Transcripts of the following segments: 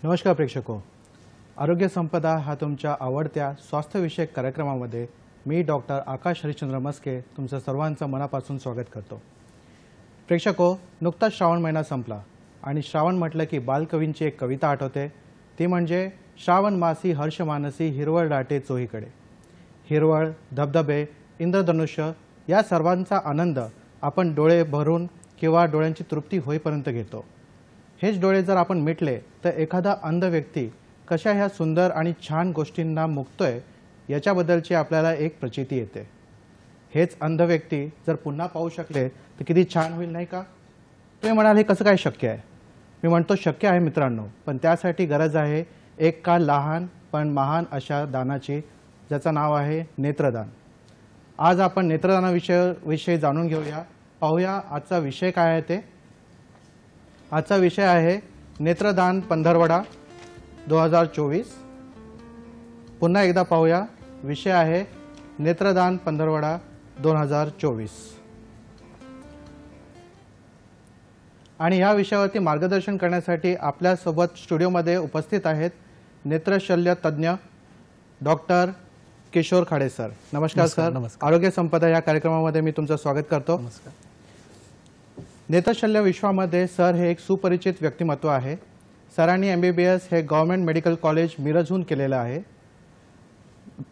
नमस्कार प्रेक्षको, आरोग्य संपदा हा तुमच्या आवडत्या स्वास्थ्यविषयक कार्यक्रमामध्ये मी डॉक्टर आकाश हरिश्चंद्र मस्के तुमचं सर्वांचं मनापासून स्वागत करतो। प्रेक्षको, नुकताच श्रावण महिना संपला आणि श्रावण म्हटलं की बालकवींची एक कविता आठवते, ती म्हणजे श्रावण मासी हर्ष मानसी हिरवळ दाटे चोहीकडे। हिरवळ, धबधबे, इंद्रधनुष्य या सर्वांचा आनंद आपण डोळे भरून किंवा डोळ्यांची तृप्ती होईपर्यंत घेतो। हेच डोळे जर आपण मिटले तर एखादा अंध व्यक्ती कशा ह्या सुंदर आणि छान गोष्टींना मुक्तोय याच्याबद्दलची आपल्याला एक प्रचिती येते। हेच अंध व्यक्ती जर पुन्हा पाहू शकले तर किती छान होईल नाही का? तुम्ही म्हणाल हे कसं काय शक्य आहे? मी म्हणतो शक्य आहे मित्रांनो, पण त्यासाठी गरज आहे एक का लहान पण महान अशा दानाची, ज्याचं नाव आहे नेत्रदान। आज आपण नेत्रदानाविषयी जाणून घेऊया, पाहूया आजचा विषय काय आहे ते। आजचा विषय आहे नेत्रदान पंधरवडा 2024। पुन्हा एकदा पाहूया, विषय आहे नेत्रदान पंधरवडा 2024। आणि या विषयावरती मार्गदर्शन करण्यासाठी आपल्यासोबत स्टुडिओमध्ये उपस्थित आहेत नेत्रशल्य तज्ञ डॉक्टर किशोर खाडे सर। नमस्कार सर। आरोग्य संपदा या कार्यक्रमामध्ये मी तुमचं स्वागत करतो। नमस्कार। नेत्रशल्य विश्वामध्ये सर हे एक सुपरिचित व्यक्तिमत्व आहे। सरांनी MBBS हे गव्हर्नमेंट मेडिकल कॉलेज मिरजहून केलेलं आहे।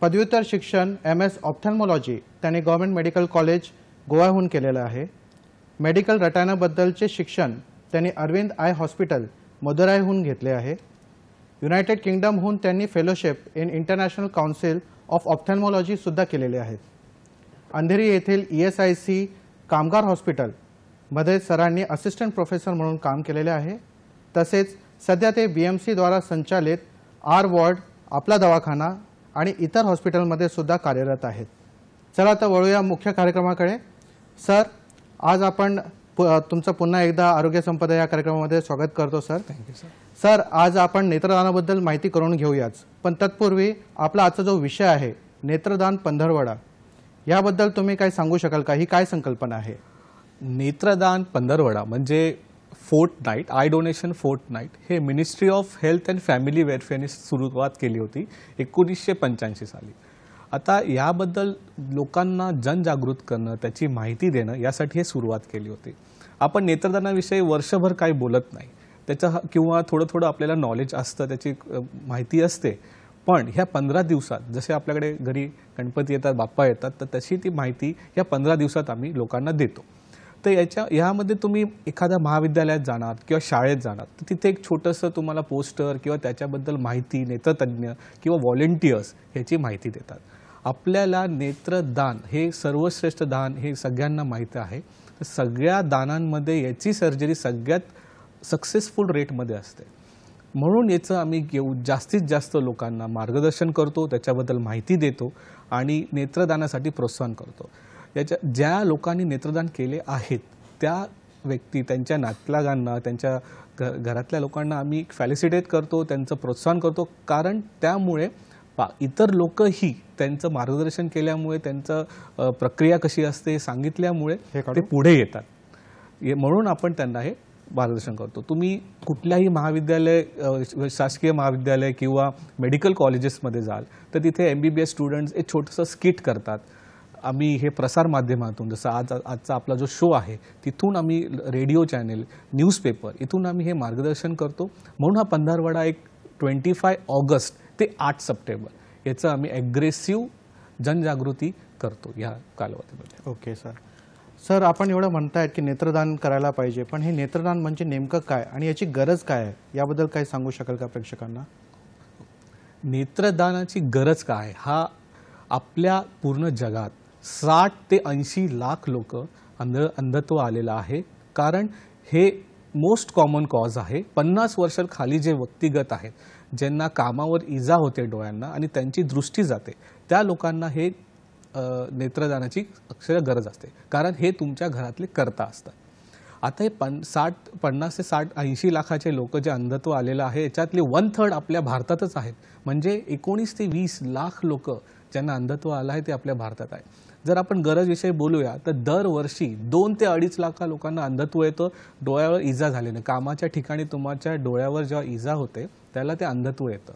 पदव्युत्तर शिक्षण MS ऑप्थॅल्मॉलॉजी त्यांनी गव्हर्नमेंट मेडिकल कॉलेज गोवाहून केलेलं आहे। मेडिकल रटायनाबद्दलचे शिक्षण त्यांनी अरविंद आय हॉस्पिटल मदुराईहून घेतले आहे। युनायटेड किंगडमहून त्यांनी fellowship in international council of ophthalmology सुद्धा केलेले आहेत। अंधेरी येथील ESIC कामगार हॉस्पिटल मध्ये सरांनी असिस्टंट प्रोफेसर म्हणून काम केलेले आहे। तसेच सध्या ते BMC द्वारा संचालित R वॉर्ड, आपला दवाखाना आणि इतर हॉस्पिटलमध्ये सुद्धा कार्यरत आहेत। चला तर वळूया मुख्य कार्यक्रमाकडे। सर, आज आपण तुमचं पुन्हा एकदा आरोग्य संपदा या कार्यक्रमामध्ये स्वागत करतो सर। Thank you sir. सर, आज आपण नेत्रदानाबद्दल माहिती करून घेऊयाच, पण तत्पूर्वी आपला आजचा जो विषय आहे नेत्रदान पंधरवडा, याबद्दल तुम्ही काय सांगू शकाल का? ही काय संकल्पना आहे? नेत्रदान पंधरवडा म्हणजे फोर्टनाईट, आय डोनेशन फोर्टनाईट हे ministry of health and family वेलफेअरने सुरुवात केली होती 1985 साली। आता याबद्दल लोकांना जनजागृत करणं, त्याची माहिती देणं यासाठी हे सुरुवात केली होती। आपण नेत्रदानाविषयी वर्षभर काही बोलत नाही, त्याचं किंवा थोडं आपल्याला नॉलेज असतं, त्याची माहिती असते, पण ह्या 15 दिवसात जसे आपल्याकडे घरी गणपती येतात, बाप्पा येतात, तर तशी ती माहिती ह्या 15 दिवसात आम्ही लोकांना देतो। तर यामध्ये तुम्ही एखाद्या महाविद्यालयात जाणार किंवा शाळेत जाणार तर तिथे एक छोटंसं तुम्हाला पोस्टर किंवा त्याच्याबद्दल माहिती नेत्रतज्ञ किंवा व्हॉलेंटियर्स ह्याची माहिती देतात। आपल्याला नेत्रदान हे सर्वश्रेष्ठ दान हे सगळ्यांना माहिती आहे। तर सगळ्या दानांमध्ये याची सर्जरी सगळ्यात सक्सेसफुल रेटमध्ये असते, म्हणून याचं आम्ही जास्तीत जास्त लोकांना मार्गदर्शन करतो, त्याच्याबद्दल माहिती देतो आणि नेत्रदानासाठी प्रोत्साहन करतो। ज्या लोकांनी नेत्रदान केले आहेत त्या व्यक्ती, त्यांच्या नातलगांना, त्यांच्या घरातल्या लोकांना आम्ही फॅलिसिटेट करतो, त्यांचं प्रोत्साहन करतो, कारण त्यामुळे इतर लोकही त्यांचं मार्गदर्शन केल्यामुळे, त्यांचं प्रक्रिया कशी असते सांगितल्यामुळे ते पुढे येतात, म्हणून आपण त्यांना हे मार्गदर्शन करतो। तुम्ही कुठल्याही महाविद्यालय, शासकीय महाविद्यालय किंवा मेडिकल कॉलेजेसमध्ये जाल तर तिथे MBBS स्टुडंट्स एक छोटंसं स्किट करतात। आम्ही हे प्रसार माध्यमातून, जसं आजचा आपला जो शो आहे तिथून आम्ही रेडिओ चॅनेल, न्यूजपेपर इथून आम्ही हे मार्गदर्शन करतो। म्हणून हा पंधरवडा एक 25 ऑगस्ट ते 8 सप्टेंबर याचं आम्ही ॲग्रेसिव्ह जनजागृती करतो या कालावधीमध्ये। Okay sir. सर, आपण एवढं म्हणतायत की नेत्रदान करायला पाहिजे, पण हे नेत्रदान म्हणजे नेमकं काय आणि याची गरज काय आहे, याबद्दल काय सांगू शकाल का प्रेक्षकांना? नेत्रदानाची गरज काय, हा आपल्या पूर्ण जगात 60 ते 80 लाख लोक अंधत्व आलेलं आहे, कारण हे मोस्ट कॉमन कॉज आहे। 50 वर्षाखाली जे व्यक्तिगत आहेत, ज्यांना कामावर इजा होते डोळ्यांना आणि त्यांची दृष्टी जाते, त्या लोकांना हे नेत्रदानाची अक्षर गरज असते, कारण हे तुमच्या घरातले करता असतात। आता हे 50 ते 80 लाखाचे लोक जे अंधत्व आलेलं आहे याच्यातले 1/3 आपल्या भारतातच आहेत, म्हणजे 19 ते 20 लाख लोक ज्यांना अंधत्व आलं आहे ते आपल्या भारतात आहे। जर आपण गरजविषयी बोलूया तर दरवर्षी 2 ते 2.5 लाख लोकांना अंधत्व येतं डोळ्यावर इजा झाल्याने। कामाच्या ठिकाणी तुमच्या डोळ्यावर जेव्हा इजा होते त्याला ते अंधत्व येतं.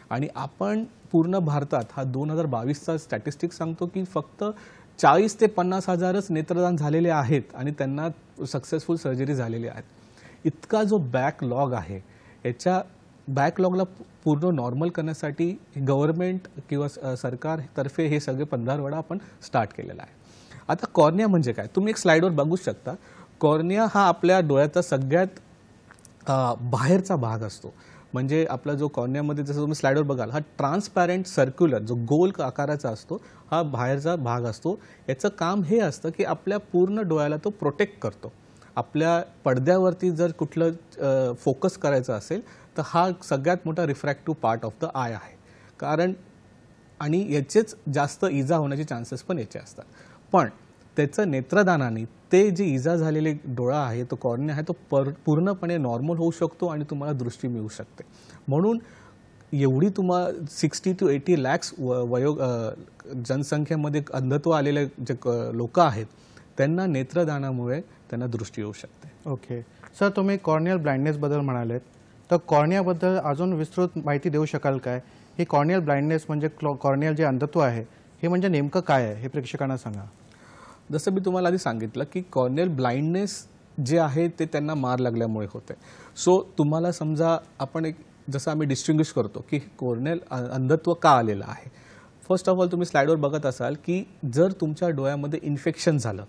आणि आपण पूर्ण भारतात हा 2022चा स्टॅटिस्टिक सांगतो की फक्त 40 ते 50 हजारच नेत्रदान झालेले आहेत आणि त्यांना सक्सेसफुल सर्जरी झालेली आहेत. इतका जो बॅकलॉग आहे, याच्या बॅकलॉगला पूर्ण नॉर्मल करण्यासाठी गव्हर्नमेंट किंवा सरकारतर्फे हे सगळे पंधरवडा आपण स्टार्ट केलेला आहे. आता कॉर्निया म्हणजे काय, तुम्ही एक स्लाइडवर बघू शकता. कॉर्निया हा आपल्या डोळ्याचा सगळ्यात बाहेरचा भाग असतो. म्हणजे आपला जो कॉर्नियामध्ये जसं तुम्ही स्लाइडवर बघाल, हा ट्रान्सपॅरेंट सर्क्युलर जो गोल आकाराचा असतो, हा बाहेरचा भाग असतो. याचं काम हे असतं की आपल्या पूर्ण डोळ्याला तो प्रोटेक्ट करतो. आपल्या पडद्यावरती जर कुठलं फोकस करायचं असेल तर हा सगळ्यात मोठा refractive part of the I आहे. कारण आणि याचेच जास्त इजा होण्याचे चान्सेस पण याचे असतात. पण त्याचं नेत्रदानाने ते जे इजा झालेले डोळा आहे, तो कॉर्निया आहे, तो पूर्णपणे नॉर्मल होऊ शकतो आणि तुम्हाला दृष्टी मिळू शकते. म्हणून एवढी तुम्हाला 60 to 80 lakhs जनसंख्येमध्ये अंधत्व आलेले जे लोक आहेत, त्यांना नेत्रदानामुळे त्यांना दृष्टी येऊ शकते. ओके सर, तुम्ही कॉर्नियल ब्लाइंडनेसबद्दल म्हणालेत, तर कॉर्नियाबद्दल अजून विस्तृत माहिती देऊ शकाल काय? ही कॉर्नियल ब्लाइंडनेस म्हणजे कॉर्नियल जे अंधत्व आहे हे म्हणजे नेमकं काय आहे हे प्रेक्षकांना सांगा. जसं मी तुम्हाला आधी सांगितलं की कॉर्नियल ब्लाइंडनेस जे आहे ते त्यांना मार लागल्यामुळे होते. सो तुम्हाला समजा आपण एक जसं आम्ही डिस्टिंग्विश करतो की कॉर्नियल अंधत्व का आलेलं आहे. फर्स्ट ऑफ ऑल तुम्ही स्लाइडवर बघत असाल की जर तुमच्या डोळ्यामध्ये इन्फेक्शन झालं,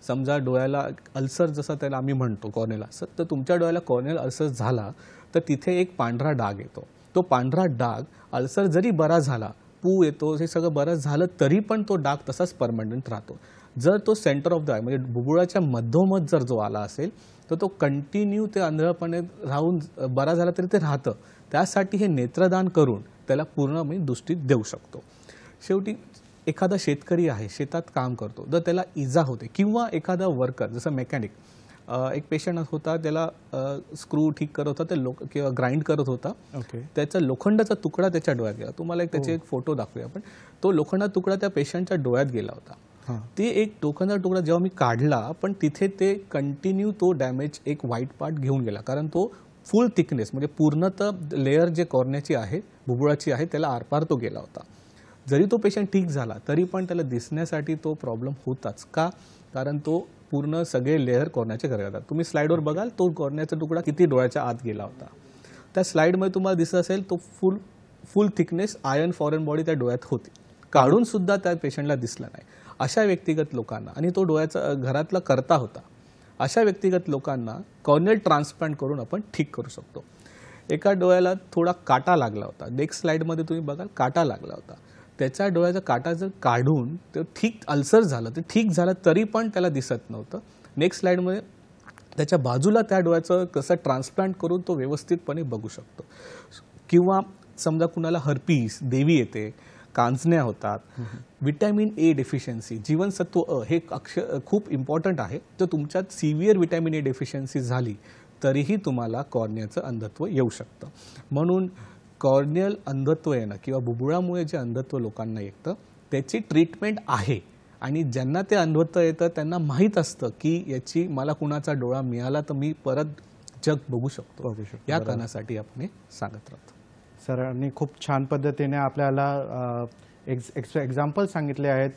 समजा डोळ्याला अल्सर जसं त्याला आम्ही म्हणतो कॉर्नियल अल्सर, तर तुमच्या डोळ्याला कॉर्नियल अल्सर झाला तर तिथे एक पांढरा डाग येतो. तो पांढरा डाग अल्सर जरी बरा झाला, पू येतो, हे सगळं बरं झालं तरी पण तो डाग तसाच परमनंट राहतो. जर तो सेंटर ऑफ द आय म्हणजे बुबुळाच्या मधोमध जर जो आला असेल तर तो कंटिन्यू ते आंधळपणे राहून बरा झाला तरी ते राहतं. त्यासाठी हे नेत्रदान करून त्याला पूर्ण मी दृष्टी देऊ शकतो. शेवटी एखादा शेतकरी आहे, शेतात काम करतो, जर त्याला इजा होते किंवा एखादा वर्कर जसं मेकॅनिक, एक पेशंट होता, त्याला स्क्रू ठीक करत होता, ते किंवा ग्राइंड करत होता. त्याचा लोखंडाचा तुकडा त्याच्या डोळ्यात गेला. तुम्हाला त्याचे एक फोटो दाखवूया आपण. तो लोखंडाचा तुकडा त्या पेशंटच्या डोळ्यात गेला होता. ते एक लोखंडाचा तुकडा जेव्हा मी काढला, पण तिथे ते कंटिन्यू तो डॅमेज एक व्हाईट पार्ट घेऊन गेला. कारण तो फुल थिकनेस म्हणजे पूर्णतः लेअर जे कॉर्नियाची आहे, बुबुळाची आहे, त्याला आरपार तो गेला होता. जरी तो पेशंट ठीक झाला तरी पण त्याला दिसण्यासाठी तो प्रॉब्लेम होताच. का? कारण तो पूर्ण सगळे लेअर कॉर्नियाचे करतात. तुम्ही स्लाइडवर बघाल तो कॉर्नियाचा तुकडा किती डोळ्याच्या आत गेला होता. त्या स्लाइडमध्ये तुम्हाला दिसत असेल तो फुल थिकनेस आयर्न फॉरेन बॉडी त्या डोळ्यात होती. काढून सुद्धा त्या पेशंटला दिसला नाही. अशा व्यक्तिगत लोकांना, आणि तो डोळ्याचा घरातला करता होता, अशा व्यक्तिगत लोकांना कॉर्नियल ट्रान्सप्लांट करून आपण ठीक करू शकतो. एका डोळ्याला थोडा काटा लागला होता. नेक्स्ट स्लाइडमध्ये तुम्ही बघाल काटा लागला होता. त्याच्या डोळ्याचा काटा जर काढून ते ठीक अल्सर झालं, ते ठीक झालं तरी पण त्याला दिसत नव्हतं. नेक्स्ट स्लाइडमध्ये त्याच्या बाजूला त्या डोळ्याचं कसं ट्रान्सप्लांट करून तो व्यवस्थितपणे बघू शकतो. किंवा समजा कुणाला हर्पीस, देवी येते, कांचण्या होतात, विटॅमिन ए डेफिशियन्सी, जीवनसत्व अ हे खूप इम्पॉर्टंट आहे. तर तुमच्यात सिव्हिअर विटॅमिन ए डेफिशियन्सी झाली तरीही तुम्हाला कॉर्नियाचं अंधत्व येऊ शकतं. म्हणून कॉर्नियल अंधत्व येणं किंवा बुबुळामुळे जे अंधत्व लोकांना येतं त्याची ट्रीटमेंट आहे. आणि ज्यांना ते अंधत्व येतं त्यांना माहीत असतं की याची मला कुणाचा डोळा मिळाला तर मी परत जग बघू शकतो. या कारणासाठी आपण हे सांगत राहतो. सरांनी खूप छान पद्धतीने आपल्याला एक्झाम्पल सांगितले आहेत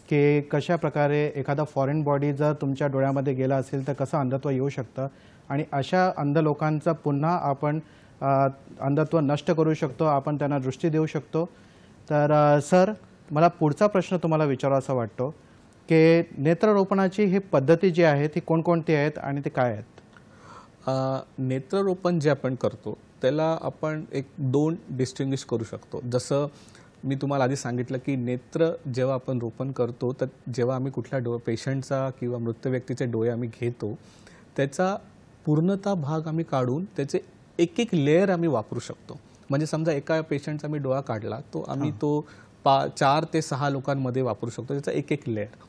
की कशा प्रकारे एखादा फॉरेन बॉडी जर तुमच्या डोळ्यामध्ये गेला असेल तर कसं अंधत्व येऊ शकतं आणि अशा अंध लोकांचा पुन्हा आपण अंधत्व नष्ट करू शकतो, आपण त्यांना दृष्टी देऊ शकतो. तर सर, मला पुढचा प्रश्न तुम्हाला विचारावासा वाटतो की नेत्ररोपणाची ही पद्धती जी आहे ती कोणकोणती आहेत आणि ते काय आहेत? नेत्ररोपण जे आपण करतो त्याला आपण एक 2 डिस्टिंग्विश करू शकतो. जसं मी तुम्हाला आधी सांगितलं की नेत्र जेव्हा आपण रोपण करतो तर जेव्हा आम्ही कुठल्या पेशंटचा किंवा मृत व्यक्तीचे डोळे आम्ही घेतो त्याचा पूर्णतः भाग आम्ही काढून त्याचे एक लेअर आम्ही वापरू शकतो. म्हणजे समजा एका पेशंटचा मी डोळा काढला तो आम्ही तो 4 ते 6 लोकांमध्ये वापरू शकतो, त्याचा एक लेअर.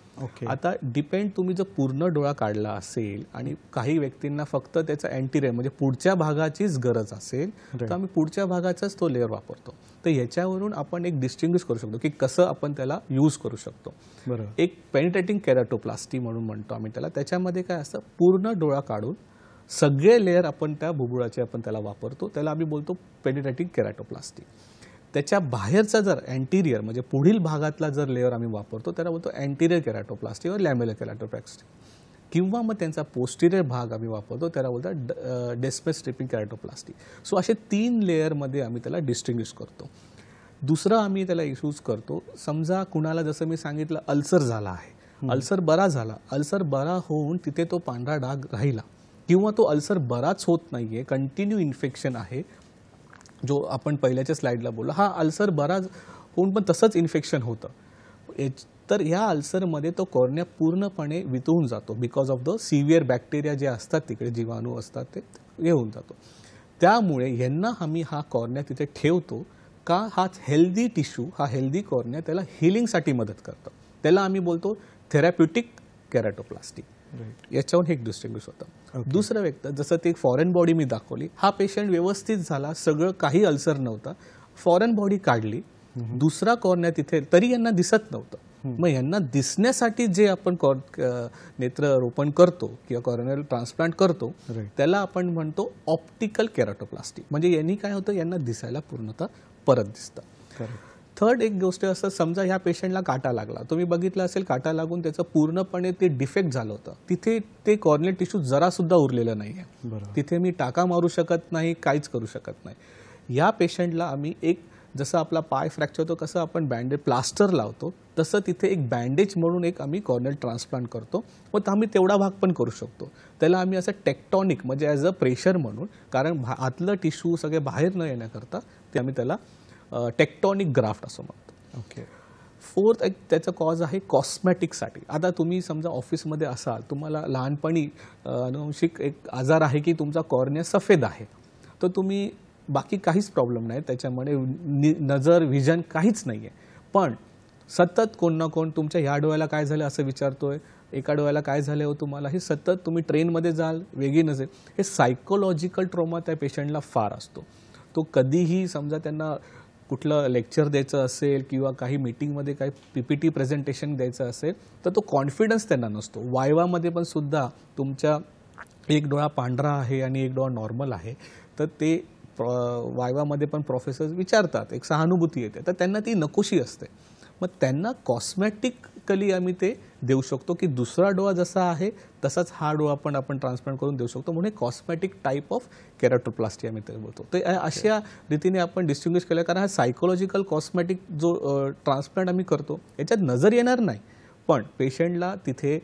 आता डिपेंड, तुम्ही जर पूर्ण डोळा काढला असेल आणि काही व्यक्तींना फक्त त्याचा अँटीरियर म्हणजे पुढच्या भागाचीच गरज असेल तर आम्ही पुढच्या भागाचाच तो लेअर वापरतो. तर याच्यावरून आपण एक डिस्टिंग्विश करू शकतो की कसं आपण त्याला यूज करू शकतो. एक पेनिट्रेटिंग केराटोप्लास्टी म्हणून म्हणतो आम्ही त्याला. त्याच्यामध्ये काय असतं, पूर्ण डोळा काढून सगळे लेअर आपण त्या बुबुळाचे आपण त्याला वापरतो, त्याला आम्ही बोलतो पेनिट्रेटिंग केरॅटोप्लास्टी. त्याच्या बाहेरचा जर अँटिरियर म्हणजे पुढील भागातला जर लेअर आम्ही वापरतो त्याला बोलतो अँटिरियर केरॅटोप्लास्टी व लॅमेलर केरॅटोप्लास्टी. किंवा मग त्यांचा पोस्टिरियर भाग आम्ही वापरतो त्याला बोलतात डेस्पेस स्ट्रिपिंग केरॅटोप्लास्टी. सो असे 3 लेअरमध्ये आम्ही त्याला डिस्टिंग्विश करतो. दुसरं आम्ही त्याला यूज करतो, समजा कुणाला जसं मी सांगितलं अल्सर झाला आहे, अल्सर बरा झाला, अल्सर बरा होऊन तिथे तो पांढरा डाग राहिला किंवा तो अल्सर बराच होत नाही आहे, कंटिन्यू इन्फेक्शन आहे, जो आपण पहिल्याच्या स्लाईडला बोललो, हा अल्सर बरा होऊन पण तसंच इन्फेक्शन होतं, तर ह्या अल्सरमध्ये तो कॉर्निया पूर्णपणे वितळून जातो because of the severe bacteria जे असतात तिकडे, जीवाणू असतात ते येऊन जातो. त्यामुळे यांना आम्ही हा कॉर्निया तिथे ठेवतो का हा हेल्दी टिश्यू, हा हेल्दी कॉर्निया त्याला हिलिंगसाठी मदत करतो. त्याला आम्ही बोलतो थेरॅप्युटिक केरॅटोप्लास्टी. याच्यावर एक डिस्टिंग्विश होतं. दुसरं व्यक्त जसं ते फॉरेन बॉडी मी दाखवली, हा पेशंट व्यवस्थित झाला, सगळं काही अल्सर नव्हता, फॉरेन बॉडी काढली, दुसरा कॉर्निया तिथे तरी यांना दिसत नव्हतं. मग यांना दिसण्यासाठी जे आपण नेत्ररोपण करतो किंवा कॉर्नियल ट्रान्सप्लांट करतो त्याला आपण म्हणतो ऑप्टिकल केरॅटोप्लास्टी. म्हणजे यांनी काय होतं, यांना दिसायला पूर्णतः परत दिसतं. थर्ड एक गोष्ट असं, समजा ह्या पेशंटला काटा लागला, तुम्ही बघितलं असेल काटा लागून त्याचं पूर्णपणे ते डिफेक्ट झालं होतं, तिथे ते कॉर्नियल टिश्यू जरा सुद्धा उरलेलं नाही आहे, तिथे मी टाका मारू शकत नाही, काहीच करू शकत नाही. या पेशंटला आम्ही एक, जसं आपला पाय फ्रॅक्चर होतो कसं आपण बँडेज प्लास्टर लावतो तसं तिथे एक बँडेज म्हणून एक आम्ही कॉर्नियल ट्रान्सप्लांट करतो. मग आम्ही तेवढा भाग पण करू शकतो. त्याला आम्ही असं टेक्टॉनिक म्हणजे ॲज अ प्रेशर म्हणून, कारण आतलं टिश्यू सगळे बाहेर न येण्याकरता ते आम्ही त्याला टेक्टॉनिक ग्राफ्ट असं म्हणतो. ओके. फोर्थ एक त्याचं कॉज आहे कॉस्मॅटिकसाठी. आता तुम्ही समजा ऑफिसमध्ये असाल, तुम्हाला लहानपणी अनुवंशिक एक आजार आहे की तुमचा कॉर्निया सफेद आहे, तर तुम्ही बाकी काहीच प्रॉब्लेम नाही त्याच्यामध्ये, नजर विजन काहीच नाही आहे, पण सतत कोण ना कोण तुमच्या ह्या डोळ्याला काय झालं असं विचारतोय, एका डोळ्याला काय झालं हो तुम्हाला, हे सतत तुम्ही ट्रेनमध्ये जाल वेगळी नसेल, हे सायकोलॉजिकल ट्रॉमा त्या पेशंटला फार असतो. तो कधीही समजा त्यांना कुठलं लेक्चर द्यायचं असेल किंवा काही मीटिंगमध्ये काही PPT प्रेझेंटेशन द्यायचं असेल तर तो कॉन्फिडन्स त्यांना नसतो. वायवामध्ये पण सुद्धा तुमच्या एक डोळा पांढरा आहे आणि एक डोळा नॉर्मल आहे, तर ते वायवामध्ये पण प्रोफेसर्स विचारतात, एक सहानुभूती येते, तर त्यांना ती नकोशी असते. मग त्यांना कॉस्मॅटिकली आम्ही ते देऊ शकतो की दुसरा डोळा जसा आहे तसाच हा डोळा पण आपण ट्रान्सप्लांट करून देऊ शकतो, म्हणून कॉस्मॅटिक टाईप ऑफ केरॅटोप्लास्टी आम्ही ते बोलतो. तर अशा रीतीने आपण डिस्टिंग्विश केलं, कारण हा सायकोलॉजिकल कॉस्मॅटिक जो ट्रान्सप्लांट आम्ही करतो याच्यात नजर येणार नाही, पण पेशंटला तिथे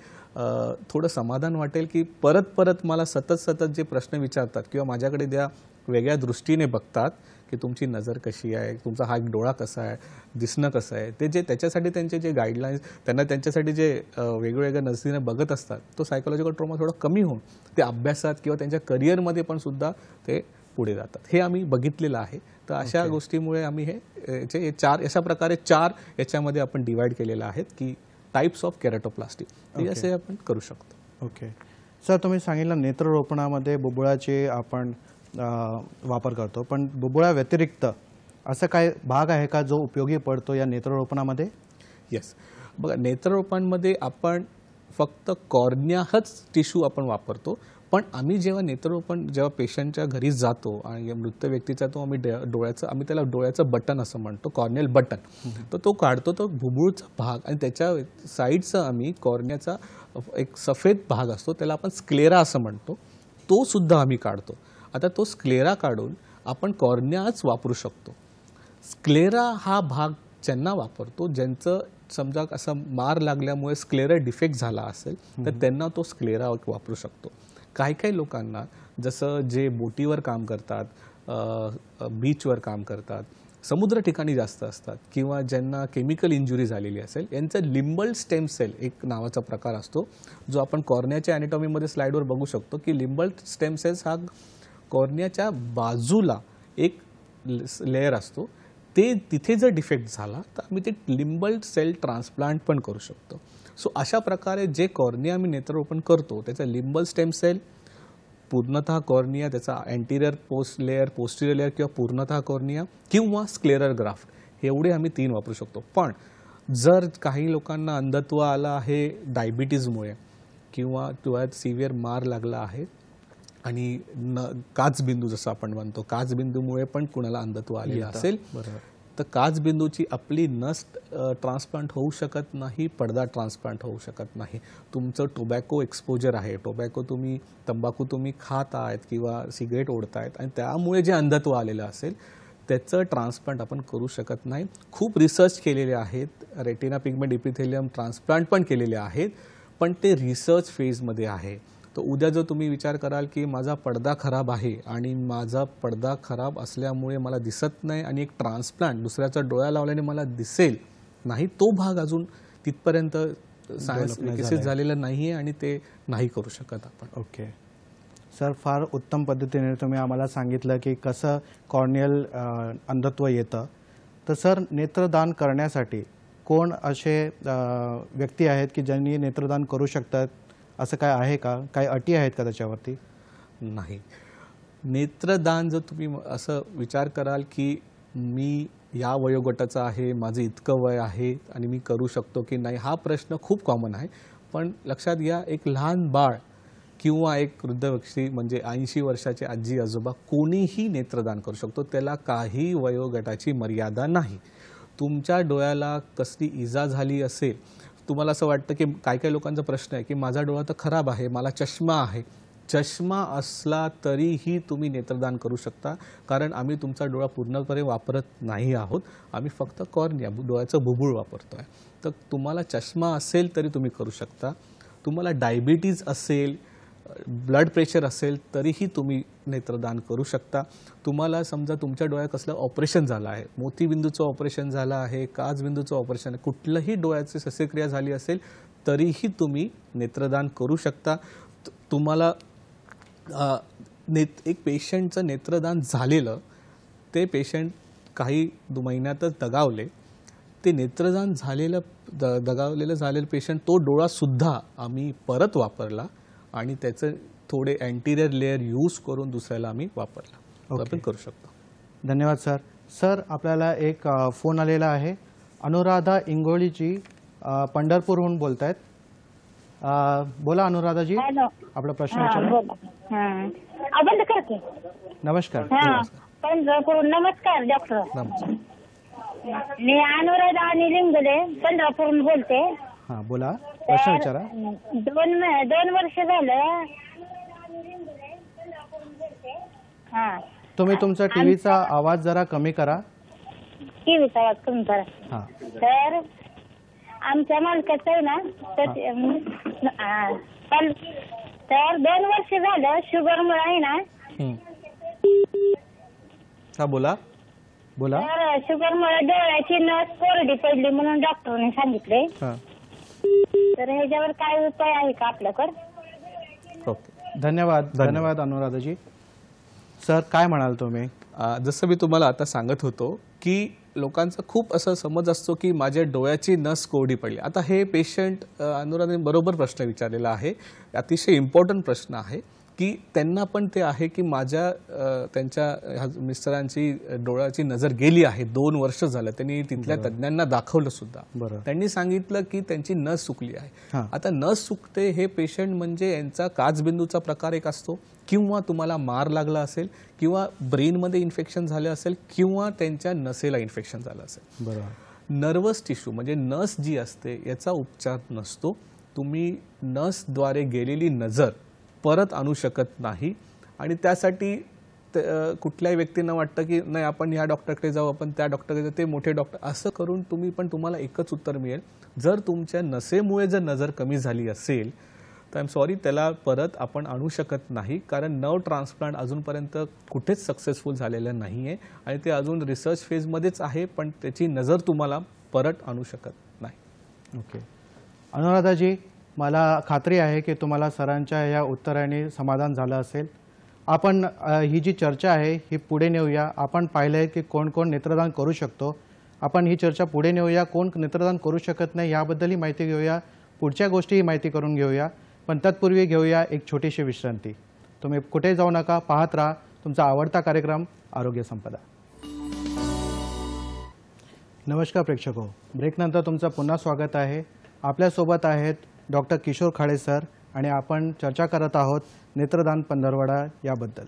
थोडं समाधान वाटेल की परत परत मला सतत जे प्रश्न विचारतात किंवा माझ्याकडे ज्या वेगळ्या दृष्टीने बघतात की तुमची नजर कशी आहे, तुमचा हा एक डोळा कसा आहे, दिसणं कसं आहे, ते जे त्याच्यासाठी त्यांचे जे गाईडलाईन्स त्यांना त्यांच्यासाठी जे वेगवेगळ्या नजरेने बघत असतात, तो सायकोलॉजिकल ट्रॉमा थोडा कमी होऊन ते अभ्यासात किंवा त्यांच्या करिअरमध्ये पण सुद्धा ते पुढे जातात. हे आम्ही बघितलेलं आहे. तर अशा गोष्टीमुळे आम्ही हे अशा प्रकारे 4 याच्यामध्ये आपण डिवाइड केलेलं आहेत की टाइप्स ऑफ केरॅटोप्लास्टी, ते असे आपण करू शकतो. ओके सर, तुम्ही सांगितलं नेत्ररोपणामध्ये बुबुळाचे आपण वापर करतो, पण बुबुळा व्यतिरिक्त असं काय भाग आहे का जो उपयोगी पडतो या नेत्ररोपणामध्ये? येस, बघा नेत्ररोपणामध्ये आपण फक्त कॉर्नियाच टिश्यू आपण वापरतो, पण आम्ही जेव्हा पेशंटच्या घरी जातो आणि मृत व्यक्तीचा तो आम्ही आम्ही त्याला डोळ्याचं बटन असं म्हणतो, कॉर्नियल बटन, तर तो काढतो, तो बुबुळचा भाग आणि त्याच्या साईडचा आम्ही कॉर्नियाचा एक सफेद भाग असतो त्याला आपण स्क्लेरा असं म्हणतो, तो सुद्धा आम्ही काढतो. आता तो स्क्लेरा काढून आपण कॉर्नियाच वापरू शकतो. स्क्लेरा हा भाग ज्यांना वापरतो, ज्यांचं समजा असं मार लागल्यामुळे स्क्लेरा डिफेक्ट झाला असेल तर त्यांना तो स्क्लेरा वापरू शकतो. काही लोकांना जसं जे बोटीवर काम करतात, बीचवर काम करतात, समुद्र ठिकाणी जास्त असतात किंवा ज्यांना केमिकल इंजुरी झालेली असेल, यांचं लिंबल स्टेम सेल एक नावाचा प्रकार असतो जो आपण कॉर्नियाच्या ॲनाटॉमीमध्ये स्लाईडवर बघू शकतो की लिंबल स्टेम सेल्स हा कॉर्नियाच्या बाजूला एक लेयर असतो, ते तिथे जर डिफेक्ट झाला तर आम्ही ते लिंबल सेल ट्रान्सप्लांट पण करू शकतो. सो अशा प्रकारे जे कॉर्निया आम्ही नेत्ररोपण करतो त्याचा लिंबल स्टेम सेल, पूर्णतः कॉर्निया, त्याचा अँटिरियर पोस्टिरियर लेअर किंवा पूर्णतः कॉर्निया किंवा स्क्लेरल ग्राफ्ट, हे एवढे आम्ही 3 वापरू शकतो. पण जर काही लोकांना अंधत्व आलं आहे डायबिटीजमुळे किंवा डोळ्यात सिव्हिअर मार लागला आहे आणि काचबिंदू जसं आपण म्हणतो, काचबिंदूमुळे पण कुणाला अंधत्व आलेलं असेल तर काचबिंदूची आपली नस ट्रान्सप्लांट होऊ शकत नाही, पडदा ट्रान्सप्लांट होऊ शकत नाही. तुमचं टोबॅको एक्सपोजर आहे, तंबाखू तुम्ही खात आहेत किंवा सिगरेट ओढतायत आणि त्यामुळे जे अंधत्व आलेलं असेल त्याचं ट्रान्सप्लांट आपण करू शकत नाही. खूप रिसर्च केलेले आहेत, रेटिना पिगमेंट इपिथेलियम ट्रान्सप्लांट पण केलेले आहेत, पण ते रिसर्च फेजमध्ये आहे. तर उद्या जर तुम्ही विचार कराल की माझा पडदा खराब आहे आणि माझा पडदा खराब असल्यामुळे मला दिसत नाही आणि एक ट्रान्सप्लांट दुसऱ्याचा डोळा लावल्याने मला दिसेल नाही, तो भाग अजून तिथपर्यंत सायन्स विकसित झालेला नाही आहे आणि ते नाही करू शकत आपण. ओके सर, फार उत्तम पद्धतीने तुम्ही आम्हाला सांगितलं की कसं कॉर्नियल अंधत्व येतं. तर सर, नेत्रदान करण्यासाठी कोण असे व्यक्ती आहेत की ज्यांनी नेत्रदान करू शकतात, असं काय आहे का? काही अटी आहेत का त्याच्यावरती? नाही. नेत्रदान जर तुम्ही असं विचार कराल की मी या वयोगटाचा आहे, माझं इतकं वय आहे आणि मी करू शकतो की नाही, हा प्रश्न खूप कॉमन आहे. पण लक्षात घ्या, एक लहान बाळ किंवा एक वृद्ध व्यक्ती म्हणजे 80 वर्षाचे आजी आजोबा कोणीही नेत्रदान करू शकतो. त्याला काही वयोगटाची मर्यादा नाही. तुमच्या डोळ्याला कसली इजा झाली असेल, तुम्हाला असं वाटतं की काही लोकांचा प्रश्न आहे की माझा डोळा तर खराब आहे, मला चष्मा आहे. चष्मा असला तरीही तुम्ही नेत्रदान करू शकता, कारण आम्ही तुमचा डोळा पूर्णपणे वापरत नाही आहोत. आम्ही फक्त कॉर्निया, डोळ्याचं बुबुळ वापरतो आहे. तर तुम्हाला चष्मा असेल तरी तुम्ही करू शकता. तुम्हाला डायबिटीज असेल, ब्लड प्रेशर असेल तरीही तुम्ही नेत्रदान करू शकता. तुम्हाला समजा तुमच्या डोळ्यात कसलं ऑपरेशन झालं आहे, मोतीबिंदूचं ऑपरेशन झालं आहे, काचबिंदूचं ऑपरेशन आहे, कुठलंही डोळ्याची शस्त्रक्रिया झाली असेल तरीही तुम्ही नेत्रदान करू शकता. तुम्हाला एक पेशंटचं नेत्रदान झालेलं, ते पेशंट काही महिन्यातच दगावले. ते नेत्रदान दगावलेलं पेशंट, तो डोळासुद्धा आम्ही परत वापरला आणि त्याचं थोडे अँटिरियर लेअर यूज करून दुसऱ्याला आम्ही वापरला. आपण करू शकतो. धन्यवाद सर. सर, आपल्याला एक फोन आलेला आहे. अनुराधा इंगोळीजी पंढरपूरहून बोलत आहेत. बोला अनुराधाजी, आपला प्रश्न विचारा. नमस्कार. पंढरपूर. नमस्कार डॉक्टर. मी अनुराधा आणि लिंगले पंढरपूरहून बोलते. हां, बोला, प्रश्न विचारा. 2 वर्ष झालं. तुम्ही तुमचा टीव्हीचा आवाज जरा कमी करा. टीव्हीचा आवाज कमी करा. हां. तर आमच्या मालकाचं आहे ना, तर 2 वर्ष झालं शुगरमुळे आहे ना. हा, बोला. तर शुगरमुळे डोळ्याची नस कोरडी पडली म्हणून डॉक्टरने सांगितले. तर ह्याच्यावर काय उपाय आहे का आपल्याकडे? ओके, धन्यवाद अनुराधाजी. सर, काय म्हणाल तुम्ही? जसं मी तुम्हाला आता सांगत होतो की लोकांचा खूप असं समज असतो की माझ्या डोळ्याची नस कोरडी पडली. आता हे पेशंट, अनुराधाने बरोबर प्रश्न विचारलेला आहे, अतिशय इम्पॉर्टंट प्रश्न आहे की त्यांना पण ते आहे की त्यांच्या मिस्टरांची डोळ्याची नजर गेली आहे. 2 वर्ष झालं. त्यांनी तिथल्या तज्ज्ञांना दाखवलं सुद्धा. त्यांनी सांगितलं की त्यांची नस सुकली आहे. आता नस सुकते हे पेशंट म्हणजे यांचा काचबिंदूचा प्रकार एक असतो, किंवा तुम्हाला मार लागला असेल, किंवा ब्रेनमध्ये इन्फेक्शन झालं असेल, किंवा त्यांच्या नसेला इन्फेक्शन झालं असेल. नर्वस टिश्यू म्हणजे नस जी असते याचा उपचार नसतो. तुम्ही नसद्वारे गेलेली नजर परत आणू शकत नाही आणि त्यासाठी कुठल्याही व्यक्तींना वाटतं की नाही आपण ह्या डॉक्टरकडे जाऊ, आपण त्या डॉक्टरकडे जाऊ, ते मोठे डॉक्टर, असं करून तुम्हाला एकच उत्तर मिळेल. जर तुमच्या नसेमुळे जर नजर कमी झाली असेल तर आय एम सॉरी, त्याला परत आपण आणू शकत नाही, कारण नर्व ट्रान्सप्लांट अजूनपर्यंत कुठेच सक्सेसफुल झालेलं नाही आहे आणि ते अजून रिसर्च फेजमध्येच आहे, पण त्याची नजर तुम्हाला परत आणू शकत नाही. ओके अनुराधाजी, मला खात्री आहे की तुम्हाला सरांच्या या उत्तराने समाधान झालं असेल. आपण ही जी चर्चा आहे ही पुढे नेऊया. आपण पाहिलं आहे की कोण कोण नेत्रदान करू शकतो. आपण ही चर्चा पुढे नेऊया. कोण नेत्रदान करू शकत नाही याबद्दलही माहिती घेऊया, पुढच्या गोष्टीही माहिती करून घेऊया. पण तत्पूर्वी घेऊया एक छोटीशी विश्रांती. तुम्ही कुठे जाऊ नका, पाहत राहा तुमचा आवडता कार्यक्रम आरोग्य संपदा. नमस्कार प्रेक्षको, ब्रेकनंतर तुमचं पुन्हा स्वागत आहे. आपल्यासोबत आहेत डॉक्टर किशोर खाडे सर, आणि आपण चर्चा करत आहोत नेत्रदान पंधरवडा याबद्दल.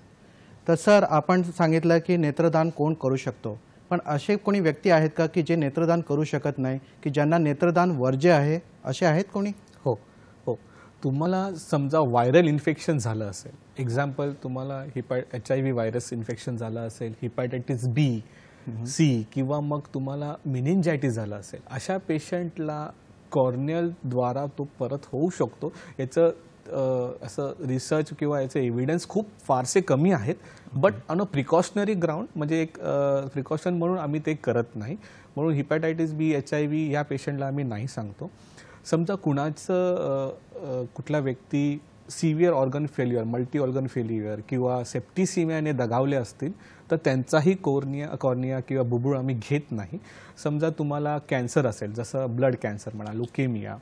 तर सर, आपण सांगितलं की नेत्रदान कोण करू शकतो, पण असे कोणी व्यक्ती आहेत का की जे नेत्रदान करू शकत नाही, की ज्यांना नेत्रदान वर्ज्य आहे, असे आहेत कोणी? हो हो. तुम्हाला समजा व्हायरल इन्फेक्शन झालं असेल, एक्झाम्पल तुम्हाला HIV व्हायरस इन्फेक्शन झालं असेल, हिपॅटायटिस B, C किंवा मग तुम्हाला मेनिंजायटिस झालं असेल, अशा पेशंटला कॉर्नियलद्वारा तो परत होऊ शकतो. याचं असं रिसर्च किंवा याचे एव्हिडन्स खूप फारसे कमी आहेत, but on a precautionary ground, म्हणजे एक प्रिकॉशन म्हणून आम्ही ते करत नाही. म्हणून हिपॅटायटिस B, HIV या पेशंटला आम्ही नाही सांगतो. समजा कुणाचं कुठला व्यक्ती severe organ failure, multi organ failure किंवा सेप्टिसिमियाने दगावले असतील तर त्यांचाही कॉर्निया किंवा बुबुळ आम्ही घेत नाही. समजा तुम्हाला कॅन्सर असेल, जसं ब्लड कॅन्सर म्हणा, लुकेमिया,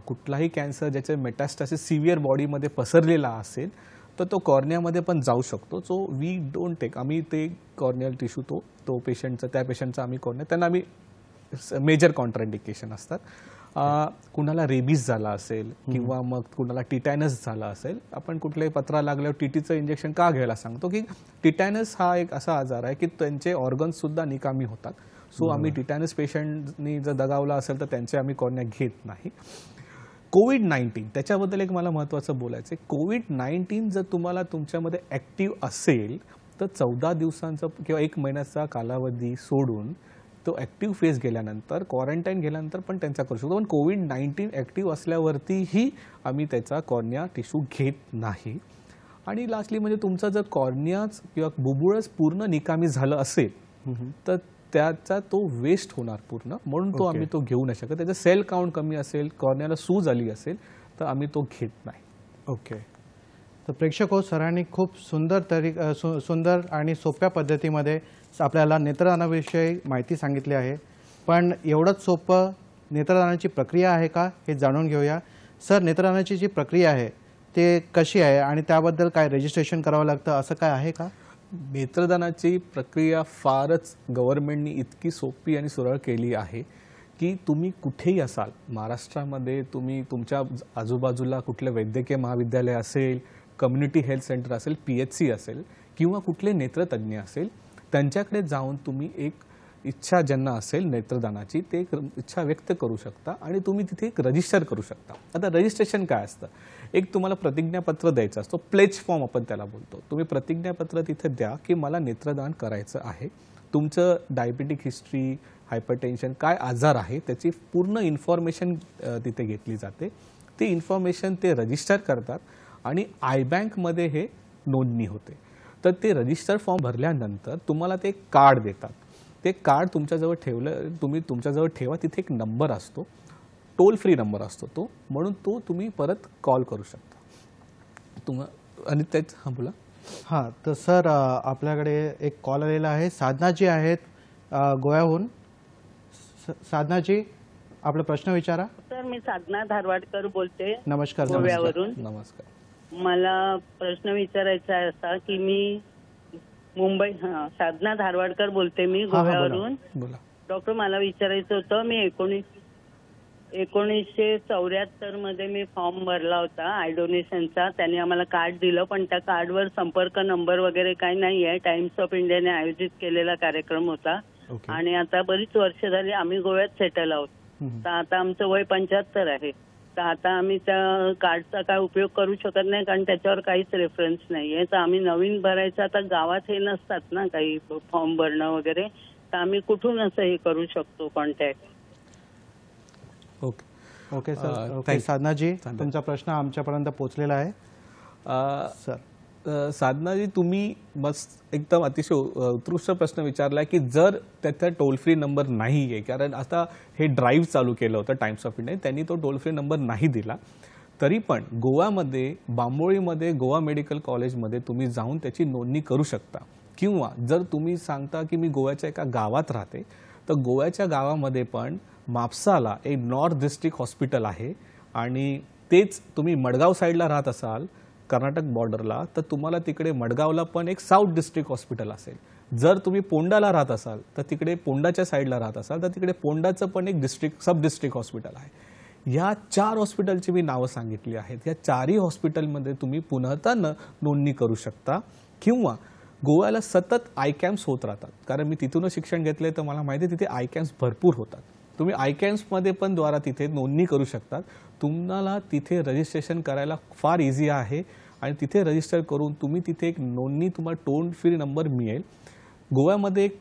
कुठलाही कॅन्सर ज्याचे मेटास्टासिस सिव्हिअर बॉडीमध्ये पसरलेला असेल तर तो कॉर्नियामध्ये पण जाऊ शकतो. सो वी डोंट टेक, आम्ही ते कॉर्नियल टिश्यू तो पेशंटचा, त्या पेशंटचा आम्ही कॉर्निया, त्यांना आम्ही मेजर कॉन्ट्राइंडिकेशन असतात. कुणाला रेबीज झाला असेल किंवा मग कुणाला टिटॅनस झाला असेल, आपण कुठल्याही पत्रा लागल्यावर टीटीचं इंजेक्शन का घ्यायला सांगतो की टिटॅनस हा एक असा आजार आहे की त्यांचे ऑर्गन्स सुद्धा निकामी होतात. सो आम्ही टिटॅनस पेशंटनी जर दगावला असेल तर त्यांचे आम्ही कॉर्निया घेत नाही. कोविड-19 त्याच्याबद्दल एक मला महत्त्वाचं बोलायचं आहे. कोविड-19 जर तुम्हाला तुमच्यामध्ये ॲक्टिव्ह असेल तर 14 दिवसांचा किंवा 1 महिन्याचा कालावधी सोडून तो ॲक्टिव्ह फेज गेल्यानंतर, क्वारंटाईन गेल्यानंतर पण त्यांचा करू शकतो. पण कोविड-19 ॲक्टिव्ह असल्यावरतीही आम्ही त्याचा कॉर्निया टिश्यू घेत नाही. आणि लास्टली म्हणजे तुमचा जर कॉर्नियाच किंवा बुबुळच पूर्ण निकामी झालं असेल तर त्याचा तो वेस्ट होणार पूर्ण, म्हणून तो आम्ही तो घेऊ नाही शकत. त्याचा सेल काउंट कमी असेल, कॉर्नियाला सूज आली असेल तर आम्ही तो घेत नाही. ओके. तर प्रेक्षक हो, सरांनी खूप सुंदर आणि सोप्या पद्धतीमध्ये आपल्याला नेत्रदानाविषयी माहिती सांगितली आहे. पण एवढंच सोपं नेत्रदानाची प्रक्रिया आहे का हे जाणून घेऊया. सर, नेत्रदानाची जी प्रक्रिया आहे ते कशी आहे आणि त्याबद्दल काय रजिस्ट्रेशन करावं लागतं, असं काय आहे का? नेत्रदानाची प्रक्रिया फारच गव्हर्नमेंटनी इतकी सोपी आणि सरळ केली आहे की तुम्ही कुठेही असाल महाराष्ट्रामध्ये, तुम्ही तुमच्या आजूबाजूला कुठलं वैद्यकीय महाविद्यालय असेल, कम्युनिटी हेल्थ सेंटर असेल, PHC असेल किंवा कुठले नेत्रतज्ञ असेल, त्यांच्याकडे जाऊन तुम्ही एक इच्छा ज्यांना असेल नेत्रदानाची ते एक इच्छा व्यक्त करू शकता आणि तुम्ही तिथे एक रजिस्टर करू शकता. आता रजिस्ट्रेशन काय असतं, एक तुम्हाला प्रतिज्ञापत्र द्यायचं असतो, प्लेज फॉर्म आपण त्याला बोलतो. तुम्ही प्रतिज्ञापत्र तिथे द्या की मला नेत्रदान करायचं आहे. तुमचं डायबिटिक हिस्ट्री, हायपरटेन्शन, काय आजार आहे त्याची पूर्ण इन्फॉर्मेशन तिथे घेतली जाते. ती इन्फॉर्मेशन ते रजिस्टर करतात आणि आयबँकमध्ये हे नोंदणी होते. तर ते रजिस्टर फॉर्म भरल्यानंतर तुम्हाला ते कार्ड देतात. ते कार्ड तुमच्याजवळ ठेवलं, तुम्ही तुमच्याजवळ ठेवा. तिथे एक नंबर असतो, टोल फ्री नंबर असतो तो, म्हणून तो तुम्ही परत कॉल करू शकता. आणि तेच हां बोला. हां, तर सर आपल्याकडे एक कॉल आलेला आहे. साधनाजी आहेत गोव्याहून. साधनाजी, आपला प्रश्न विचारा. सर, मी साधना धारवाडकर बोलते. नमस्कार. गोव्यावरून. नमस्कार. मला प्रश्न विचारायचा आहे असा की मी मुंबई, साधना धारवाडकर बोलते मी गोव्यावरून. बोला. डॉक्टर, मला विचारायचं होतं, मी 1974 मध्ये मी फॉर्म भरला होता आय डोनेशनचा. त्यांनी आम्हाला कार्ड दिलं, पण त्या कार्डवर संपर्क नंबर वगैरे काही नाही आहे. टाइम्स ऑफ इंडियाने आयोजित केलेला कार्यक्रम होता. आणि आता बरीच वर्ष झाली आम्ही गोव्यात सेटल आहोत. तर आता आमचं वय 75 आहे. तर आता आम्ही त्या कार्डचा काय उपयोग करू शकत नाही कारण त्याच्यावर काहीच रेफरन्स नाहीये. तर आम्ही नवीन भरायचं, आता गावात हे नसतात ना काही फॉर्म भरणं वगैरे, तर आम्ही कुठून असं हे करू शकतो कॉन्टॅक्ट? Okay sir. ओके साधनाजी, तुमचा प्रश्न आमच्यापर्यंत पोहोचलेला आहे. सर साधनाजी, तुम्ही मस्त एकदम अतिशय उत्कृष्ट प्रश्न विचारला की जर त्याचा टोल फ्री नंबर नाही आहे, कारण आता हे ड्राईव्ह चालू केलं होतं टाइम्स ऑफ इंडिया, त्यांनी तो टोल फ्री नंबर नाही दिला, तरी पण गोवामध्ये बांबोळीमध्ये गोवा मेडिकल कॉलेजमध्ये तुम्ही जाऊन त्याची नोंदणी करू शकता. किंवा जर तुम्ही सांगता की मी गोव्याच्या एका गावात राहते, तर गोव्याच्या गावामध्ये पण म्हापसाला एक नॉर्थ डिस्ट्रिक्ट हॉस्पिटल आहे आणि तेच तुम्ही मडगाव साईडला राहत असाल कर्नाटक बॉर्डरला, तर तुम्हाला तिकडे मडगावला पण एक साऊथ डिस्ट्रिक्ट हॉस्पिटल असेल. जर तुम्ही पोंडाला राहत असाल तर तिकडे पोंडाच्या साईडला राहत असाल तर तिकडे पोंडाचं पण एक सब डिस्ट्रिक्ट हॉस्पिटल आहे. या 4 हॉस्पिटलची मी नावं सांगितली आहेत. या 4ही हॉस्पिटलमध्ये तुम्ही पुन्हा नोंदणी करू शकता किंवा गोव्याला सतत आय कॅम्प्स होत राहतात. कारण मी तिथूनच शिक्षण घेतलंय तर मला माहिती आहे तिथे आय कॅम्प्स भरपूर होतात. तुम्ही आय कॅम्प्समध्ये पण द्वारा तिथे नोंदणी करू शकतात. तुम्हाला तिथे रजिस्ट्रेशन करायला फार इझी आहे आणि तिथे रजिस्टर करून तुम्ही तिथे एक नोंदणी तुम्हाला टोल फ्री नंबर मिळेल. गोव्यामध्ये एक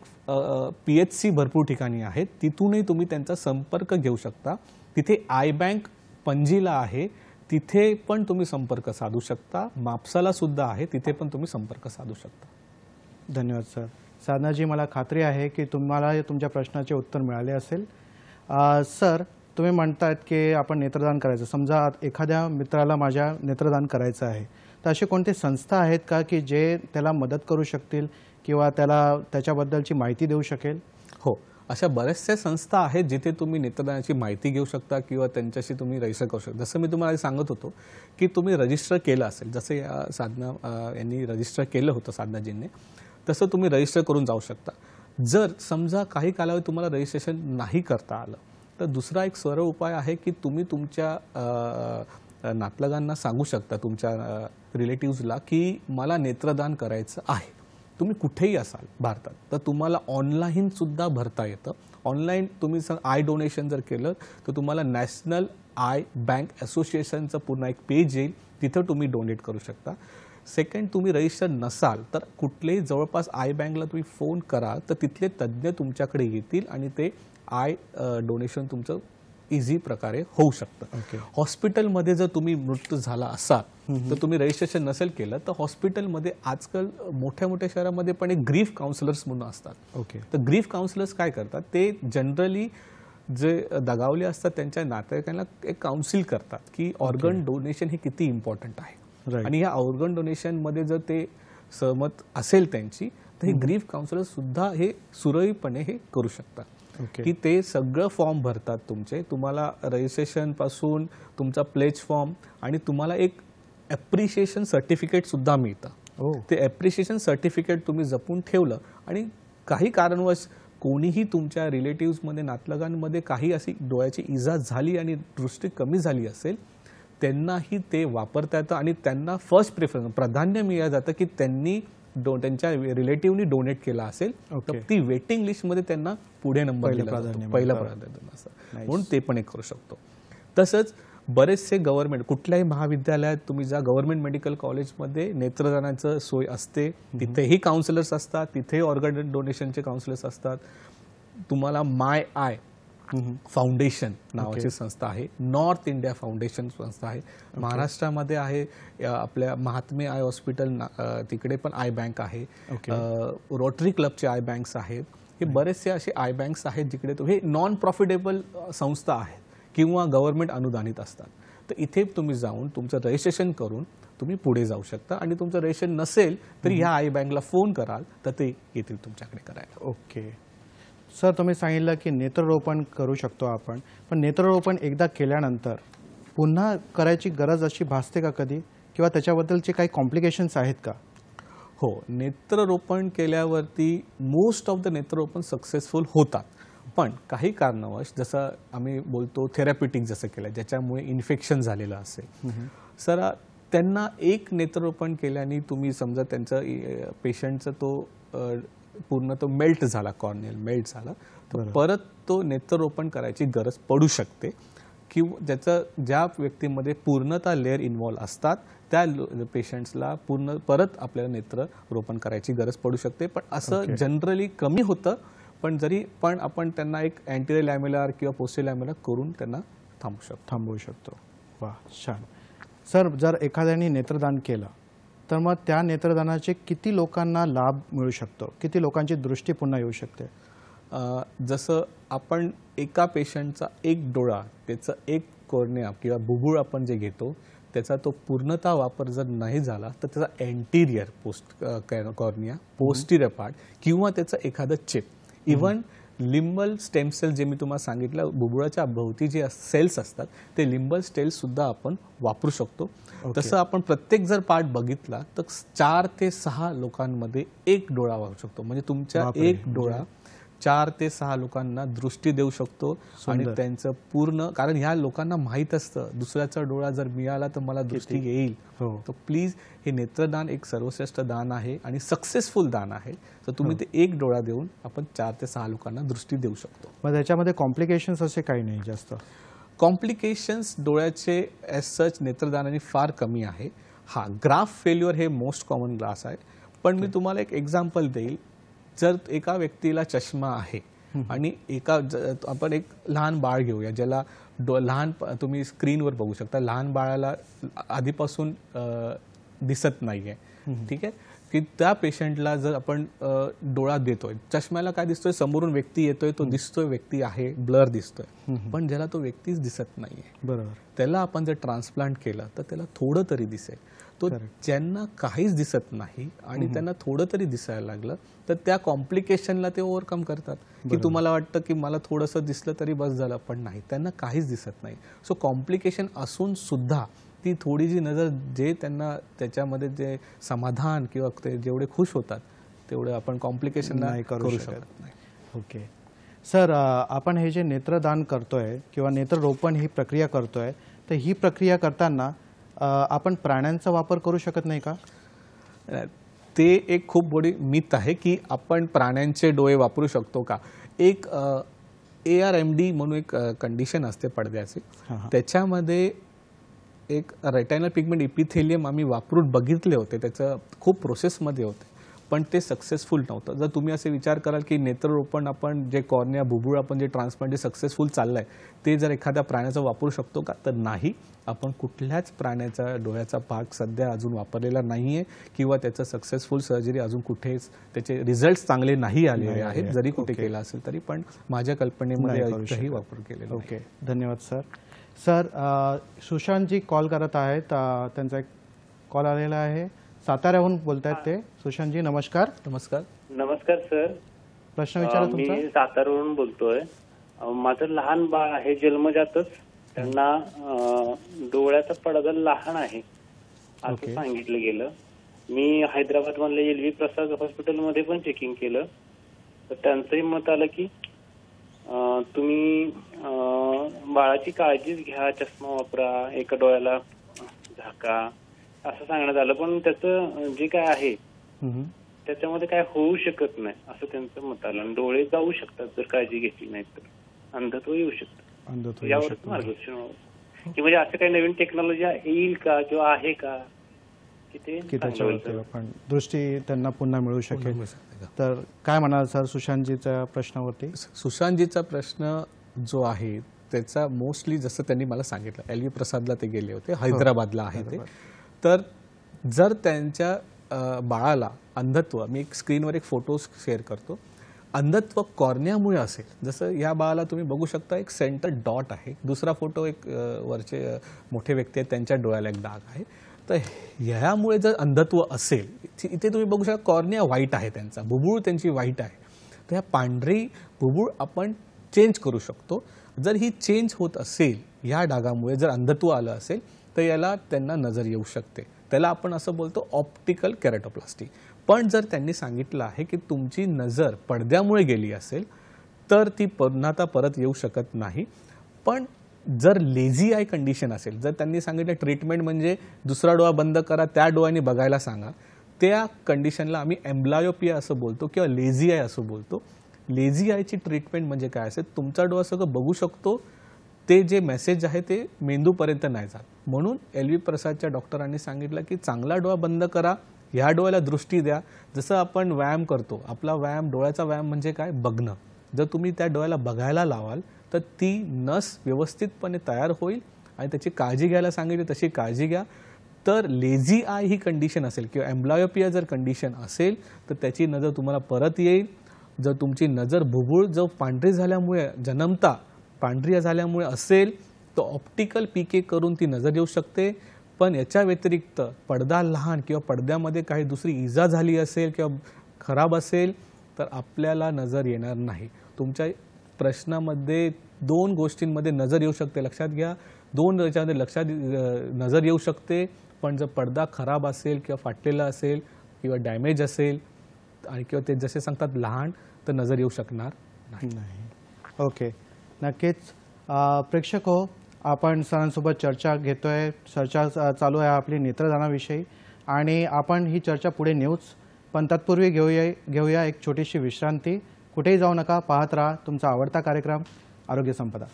PHC भरपूर ठिकाणी आहेत, तिथूनही तुम्ही त्यांचा संपर्क घेऊ शकता. तिथे आय बँक पणजीला आहे, तिथे पण तुम्ही संपर्क साधू शकता. मापसाला सुद्धा आहे, तिथे पण तुम्ही संपर्क साधू शकता. धन्यवाद सर. साधनाजी, मला खात्री आहे की तुम्हाला तुमच्या प्रश्नाचे उत्तर मिळाले असेल. सर, तुम्ही म्हणतात की आपण नेत्रदान करायचं. समजा एखाद्या मित्राला माझ्या नेत्रदान करायचं आहे, तर अशी कोणती संस्था आहेत का की जे त्याला मदत करू शकतील किंवा त्याला त्याच्याबद्दलची माहिती देऊ शकेल? हो, अशा बऱ्याचशा संस्था आहेत जिथे तुम्ही नेत्रदानाची माहिती घेऊ शकता किंवा त्यांच्याशी तुम्ही रजिस्टर करू शकता. जसं मी तुम्हाला सांगत होतो की तुम्ही रजिस्टर केलं असेल, जसं या साधना यांनी रजिस्टर केलं होतं साधनाजींनी, तसं तुम्ही रजिस्टर करून जाऊ शकता. जर समजा काही कालावधी तुम्हाला रजिस्ट्रेशन नाही करता आलं तर दुसरा एक सरळ उपाय आहे की तुम्ही तुमच्या नातलगांना सांगू शकता, तुमच्या रिलेटिव्हजला, की मला नेत्रदान करायचं आहे. तुम्ही कुठेही असाल भारतात तर तुम्हाला ऑनलाईन सुद्धा भरता येतं. ऑनलाईन तुम्ही आय डोनेशन जर केलं तर तुम्हाला नॅशनल आय बँक असोसिएशनचं पुन्हा एक पेज येईल, तिथं तुम्ही डोनेट करू शकता. सेकंड, तुम्ही रजिस्टर नसाल तर कुठलेही जवळपास आय बँकला तुम्ही फोन कराल तर तिथले तज्ज्ञ तुमच्याकडे येतील आणि ते आय डोनेशन तुमचं इझी प्रकारे होऊ शकतं. हॉस्पिटलमध्ये जर तुम्ही मृत्यू झाला असाल तर तुम्ही रजिस्ट्रेशन नसेल केलं तर हॉस्पिटलमध्ये आजकाल मोठ्या मोठ्या शहरामध्ये पण एक ग्रीफ काउन्सिलर्स म्हणून असतात. तर ग्रीफ काउन्सिलर्स काय करतात, ते जनरली जे दगावले असतात त्यांच्या नातेवाईकांना एक काउन्सिल करतात की ऑर्गन डोनेशन हे किती इम्पॉर्टंट आहे. आणि या ऑर्गन डोनेशनमध्ये जर ते सहमत असेल त्यांची तर हे ग्रीफ काउन्सिलर सुद्धा हे सुरळीतपणे हे करू शकतात. की ते सगळं फॉर्म भरतात तुमचे, तुम्हाला रजिस्ट्रेशन पासून तुमचा प्लेज फॉर्म आणि तुम्हाला एक ॲप्रिशिएशन सर्टिफिकेट सुद्धा मिळतं. ते ॲप्रिशिएशन सर्टिफिकेट तुम्ही जपून ठेवलं आणि काही कारणवश कोणीही तुमच्या रिलेटिव्हजमध्ये नातलगांमध्ये काही अशी डोळ्याची इजा झाली आणि दृष्टी कमी झाली असेल त्यांनाही ते वापरता येतं आणि त्यांना फर्स्ट प्रेफरन्स प्राधान्य मिळालं जातं की त्यांनी त्यांच्या रिलेटिव्हनी डोनेट केला असेल तर ती वेटिंग लिस्टमध्ये त्यांना पुढे नंबर दिला जातो, पहिला प्राधान्य असं. म्हणून ते पण एक करू शकतो. तसंच बरेचसे गव्हर्नमेंट कुठल्याही महाविद्यालयात तुम्ही जा, गव्हर्नमेंट मेडिकल कॉलेजमध्ये नेत्रदानाचं सोय असते, तिथेही काउन्सिलर्स असतात, तिथे ऑर्गन डोनेशनचे काउन्सिलर्स असतात. तुम्हाला माय आय फाउंडेशन नावाची संस्था आहे, नॉर्थ इंडिया फाउंडेशन संस्था आहे, महाराष्ट्रामध्ये आहे, आपल्या महात्मे आय हॉस्पिटल तिकडे पण आय बँक आहे, रोटरी क्लबचे आय बँक्स आहेत. हे बरेचसे असे आय बँक्स आहेत जिकडे हे नॉन प्रॉफिटेबल संस्था आहेत किंवा गव्हर्नमेंट अनुदानित असतात. तर इथे तुम्ही जाऊन तुमचं रजिस्ट्रेशन करून तुम्ही पुढे जाऊ शकता आणि तुमचं रजिस्ट्रेशन नसेल तर ह्या आय बँकला फोन कराल तर ते येतील तुमच्याकडे करायला. ओके सर, तुम्ही सांगितलं की नेत्ररोपण करू शकतो आपण, पण नेत्ररोपण एकदा केल्यानंतर पुन्हा करायची गरज अशी भासते का कधी, किंवा त्याच्याबद्दलचे काही कॉम्प्लिकेशन्स आहेत का? हो, नेत्ररोपण केल्यावरती मोस्ट ऑफ द नेत्ररोपण सक्सेसफुल होतात, पण काही कारणावश जसं आम्ही बोलतो थेरॅप्युटिक जसं केलं ज्याच्यामुळे इन्फेक्शन झालेलं असेल, सर त्यांना एक नेत्ररोपण केल्याने तुम्ही समजा त्यांचं पेशंटचं तो पूर्ण तो मेल्ट झाला, कॉर्नियल मेल्ट झाला तर परत तो नेत्ररोपण करायची गरज पडू शकते. किंवा ज्या व्यक्तीमध्ये पूर्णतः लेअर इन्व्हॉल्व असतात त्या पेशंट्सला परत आपल्याला नेत्ररोपण करायची गरज पडू शकते. पण असं जनरली कमी होतं, पण आपण त्यांना एक अँटी लॅमेलर किंवा पोस्टे लॅमेलर करून त्यांना थांबवू शकतो. वा, छान. सर, जर एखाद्याने नेत्रदान केलं तर मग त्या नेत्रदानाचे किती लोकांना लाभ मिळू शकतो, किती लोकांची दृष्टी पुन्हा येऊ शकते? जसं आपण एका पेशंटचा एक डोळा, त्याचं एक कॉर्निया किंवा बुबुळ आपण जे घेतो त्याचा तो पूर्णतः वापर जर नाही झाला तर त्याचा एंटिरियर कॉर्निया, पोस्टिरियर पार्ट किंवा त्याचं एखादं चिप, इव्हन लिंबल स्टेम सेल जे मी तुम्हाला सांगितलं बुबुळाच्या भोवती जे सेल्स असतात ते लिंबल सेल्स सुद्धा आपण वापरू शकतो. तसं आपण प्रत्येक जर पार्ट बघितला तर 4 ते 6 लोकांमध्ये एक डोळा वापरू शकतो. म्हणजे तुमच्या एक डोळा 4 ते 6 लोकांना दृष्टी देऊ शकतो आणि त्यांचं पूर्ण, कारण ह्या लोकांना माहीत असतं दुसऱ्याचा डोळा जर मिळाला तर मला दृष्टी येईल. तर प्लीज हे नेत्रदान एक सर्वश्रेष्ठ दान आहे आणि सक्सेसफुल दान आहे. तर तुम्ही ते एक डोळा देऊन आपण 4 ते 6 लोकांना दृष्टी देऊ शकतो. मग त्याच्यामध्ये कॉम्प्लिकेशन्स असे काही नाही जास्त? कॉम्प्लिकेशन्स डोळ्याचे ॲज सच नेत्रदानाने फार कमी आहे. हा ग्राफ फेल्युअर हे मोस्ट कॉमन ग्लास आहे. पण मी तुम्हाला एक एक्झाम्पल देईल. जर एका व्यक्तीला चष्मा आहे आणि आपण एक लहान बाळ घेऊया ज्याला तुम्ही स्क्रीनवर बघू शकता, लहान बाळाला आधीपासून दिसत नाहीये, ठीक आहे, की त्या पेशंटला जर आपण डोळा देतोय, चष्म्याला काय दिसतोय, समोरून व्यक्ती येतोय, तो दिसतोय व्यक्ती आहे, ब्लर दिसतोय, पण ज्याला तो व्यक्तीच दिसत नाहीये, बरोबर, त्याला आपण जर ट्रान्सप्लांट केलं तर त्याला थोडं तरी दिसेल. तो ज्यांना काहीच दिसत नाही आणि त्यांना थोडं तरी दिसायला लागलं तर त्या कॉम्प्लिकेशनला ते ओव्हरकम करतात, की तुम्हाला वाटतं की मला थोडंसं दिसलं तरी बस झालं, पण नाही, त्यांना काहीच दिसत नाही. सो कॉम्प्लिकेशन असून सुद्धा ती थोडीशी नजर जे त्यांना त्याच्यामध्ये जे समाधान किंवा ते जेवढे खुश होतात तेवढं आपण कॉम्प्लिकेशनला करू शकत नाही. ओके सर, आपण हे जे नेत्रदान करतोय किंवा नेत्ररोपण ही प्रक्रिया करतोय, तर ही प्रक्रिया करताना आपण प्राण्यांचा वापर करू शकत नाही का? ते एक खूप मोठी मिथ आहे की आपण प्राण्यांचे डोळे वापरू शकतो का. एक ARMD म्हणून एक कंडिशन असते पडद्याचे, त्याच्यामध्ये एक रेटिनल पिगमेंट इपिथेलियम आम्ही वापरून बघितले होते, त्याचं खूप प्रोसेसमध्ये होते, पण ते सक्सेसफुल नव्हतं. जर तुम्ही असे विचार कराल की नेत्ररोपण आपण जे कॉर्निया बुबुळ आपण जे ट्रान्सप्लांट जे सक्सेसफुल चाललंय ते जर एखाद्या प्राण्याचा वापरू शकतो का, तर नाही. आपण कुठल्याच प्राण्याचा डोळ्याचा भाग सध्या अजून वापरलेला नाहीये किंवा त्याचं सक्सेसफुल सर्जरी अजून कुठेच त्याचे रिझल्ट चांगले नाही आलेले आहेत, जरी कुठे केला असेल तरी, पण माझ्या कल्पनेमध्ये एकही वापर केलेला. ओके, धन्यवाद सर. सर, सुशांतजी कॉल करत आहेत, त्यांचा एक कॉल आलेला आहे, साताऱ्याहून बोलतायत ते. सुशांतजी नमस्कार. नमस्कार. नमस्कार सर, प्रश्न विचारा तुमचा. मी साताऱ्यावरून बोलतोय. माझं लहान बाळ आहे, जन्मजातच त्यांना डोळ्याचा पडदा लहान आहे असं सांगितलं गेलं. मी हैदराबाद मधल्या LV प्रसाद हॉस्पिटलमध्ये पण चेकिंग केलं, तर त्यांचंही मत आलं की तुम्ही बाळाची काळजीच घ्या, चष्मा वापरा, एका डोळ्याला झाका असं सांगण्यात आलं. पण त्याचं जे काय आहे त्याच्यामध्ये काय होऊ शकत नाही असं त्यांचं मत आलं. डोळे जाऊ शकतात जर काळजी घेतली नाही तर, अंधत्व येऊ शकतं. यावर मार्गदर्शन की म्हणजे असं काही नवीन टेक्नॉलॉजी येईल का किंवा आहे का की त्याच्यावरती आपण दृष्टी त्यांना पुन्हा मिळू शकेल. तर काय म्हणाल सर सुशांतजीच्या प्रश्नावरती? सुशांतजीचा प्रश्न जो आहे त्याचा मोस्टली जसं त्यांनी मला सांगितलं, LV प्रसादला ते गेले होते, हैदराबादला आहे ते. तर जर त्यांच्या बाळाला अंधत्व, मी एक स्क्रीनवर एक फोटो शेअर करतो, अंधत्व कॉर्नियामुळे असेल, जसं या बाळाला तुम्ही बघू शकता एक सेंटर डॉट आहे, दुसरा फोटो एक वरचे मोठे व्यक्ती आहेत त्यांच्या डोळ्याला एक डाग आहे. तर ह्यामुळे जर अंधत्व असेल, इथे तुम्ही बघू शकता कॉर्निया व्हाईट आहे त्यांचा, बुबुळ त्यांची व्हाईट आहे, तर ह्या पांढरी बुबुळ आपण चेंज करू शकतो. जर ही चेंज होत असेल, ह्या डागामुळे जर अंधत्व आलं असेल तर याला त्यांना नजर येऊ शकते, त्याला आपण असं बोलतो ऑप्टिकल केराटोप्लास्टी. पण जर त्यांनी सांगितलं आहे की तुमची नजर पडद्यामुळे गेली असेल तर ती पुन्हा परत येऊ शकत नाही. पण जर लेझी आय कंडिशन असेल, जर त्यांनी सांगितलं ट्रीटमेंट म्हणजे दुसरा डोळा बंद करा, त्या डोळ्याने बघायला सांगा, त्या कंडिशनला आम्ही एम्ब्लायोपिया असं बोलतो किंवा लेझी आय असं बोलतो. लेझी आयची ट्रीटमेंट म्हणजे काय असेल, तुमचा डोळा सगळं बघू शकतो, ते जे मेसेज आहे ते मेंदूपर्यंत नाही जात. म्हणून LV प्रसादच्या डॉक्टरांनी सांगितलं की चांगला डोळा बंद करा, ह्या डोळ्याला दृष्टी द्या. जसं आपण व्यायाम करतो, आपला व्यायाम, डोळ्याचा व्यायाम म्हणजे काय, बघणं. जर तुम्ही त्या डोळ्याला बघायला लावाल तर ती नस व्यवस्थितपणे तयार होईल आणि त्याची काळजी घ्यायला सांगितली तशी काळजी घ्या. तर लेझी आय ही कंडिशन असेल किंवा एम्ब्लायोपिया जर कंडिशन असेल तर त्याची नजर तुम्हाला परत येईल. जर तुमची नजर बुबुळ जर पांढरी झाल्यामुळे, जन्मता पांढरी झाल्यामुळे असेल तर ऑप्टिकल PK करून ती नजर येऊ शकते. पण याच्या व्यतिरिक्त पडदा लहान किंवा पडद्यामध्ये काही दुसरी इजा झाली असेल किंवा खराब असेल तर आपल्याला नजर येणार नाही. तुमच्या प्रश्नामध्ये 2 गोष्टींमध्ये नजर येऊ शकते, लक्षात घ्या. 2 याच्यामध्ये नजर येऊ शकते, पण जर पडदा खराब असेल किंवा फाटलेला असेल किंवा डॅमेज असेल आणि किंवा ते जसे सांगतात लहान, तर नजर येऊ शकणार नाही. ओके, नक्कीच. प्रेक्षक हो, आपण सरांसोबत चर्चा घेतोय. चर्चा चालू आहे आपली नेत्रदानाविषयी आणि आपण ही चर्चा पुढे नेऊच, पण तत्पूर्वी घेऊया एक छोटीशी विश्रांती. कुठेही जाऊ नका, पाहत राहा तुमचा आवडता कार्यक्रम आरोग्य संपदा.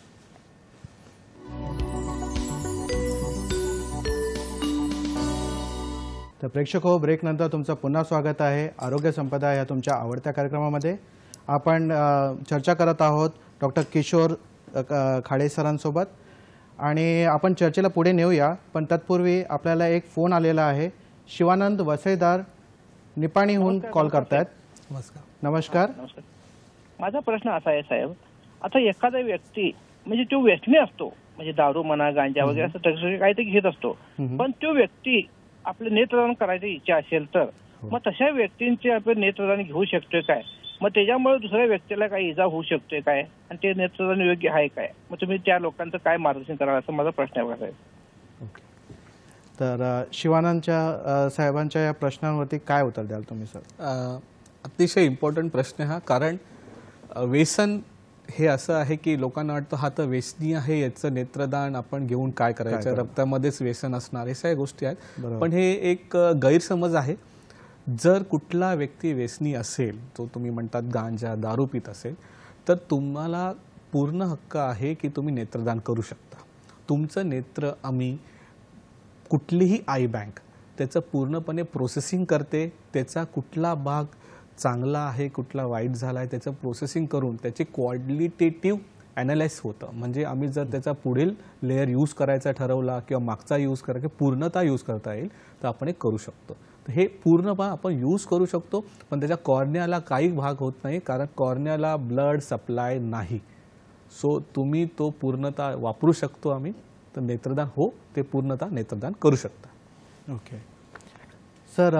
तर प्रेक्षक हो, ब्रेकनंतर तुमचं पुन्हा स्वागत आहे आरोग्य संपदा या तुमच्या आवडत्या कार्यक्रमामध्ये. आपण चर्चा करत आहोत डॉक्टर किशोर खाडे सरांसोबत आणि आपण चर्चेला पुढे नेऊया, पण तत्पूर्वी आपल्याला एक फोन आलेला आहे. शिवानंद वसईदार निपाणीहून कॉल करतायत. नमस्कार. माझा प्रश्न असा आहे साहेब, आता एखादा व्यक्ती म्हणजे तो व्यसनी असतो, म्हणजे दारू म्हणा, गांजा वगैरे असं ड्रग्स काहीतरी घेत असतो, पण तो व्यक्ती आपलं नेत्रदान करायची इच्छा असेल तर मग तशा व्यक्तींचे आपण नेत्रदान घेऊ शकतोय काय? मग त्याच्यामुळे दुसऱ्या व्यक्तीला काही इजा होऊ शकतोय काय? आणि ते नेत्रदान योग्य आहे काय? मग तुम्ही त्या लोकांचं काय मार्गदर्शन कराल असं माझा प्रश्न आहे साहेब. ओके, तर शिवानंदच्या साहेबांच्या या प्रश्नांवरती काय उत्तर द्याल तुम्ही सर? अतिशय इम्पॉर्टंट प्रश्न हा, कारण व्यसन हे असं आहे की लोकांना वाटतं हा तर व्यसनी आहे, याचं नेत्रदान आपण घेऊन काय करायचं, रक्तामध्येच व्यसन असणार, हे सगळ्या गोष्टी आहेत. पण हे एक गैरसमज आहे. जर कुठला व्यक्ती व्यसनी असेल, तो तुम्ही म्हणतात गांजा दारू पित असेल, तर तुम्हाला पूर्ण हक्क आहे की तुम्ही नेत्रदान करू शकता. तुमचं नेत्र आम्ही कुठलीही आय बँक त्याचं पूर्णपणे प्रोसेसिंग करते. त्याचा कुठला भाग चांगला आहे, कुठला वाईट झाला आहे, त्याचं प्रोसेसिंग करून त्याची क्वालिटेटिव्ह ॲनालाइज होतं. म्हणजे आम्ही जर त्याचा पुढील लेअर यूज करायचा ठरवला किंवा मागचा यूज करायचा, पूर्णतः यूज करता येईल तर आपण हे करू शकतो. तर हे पूर्णतः आपण यूज करू शकतो, पण त्याच्या कॉर्नियाला काही भाग होत नाही, कारण कॉर्नियाला ब्लड सप्लाय नाही. सो तुम्ही तो पूर्णतः वापरू शकतो आम्ही. तर नेत्रदान हो, ते पूर्णतः नेत्रदान करू शकता. ओके सर,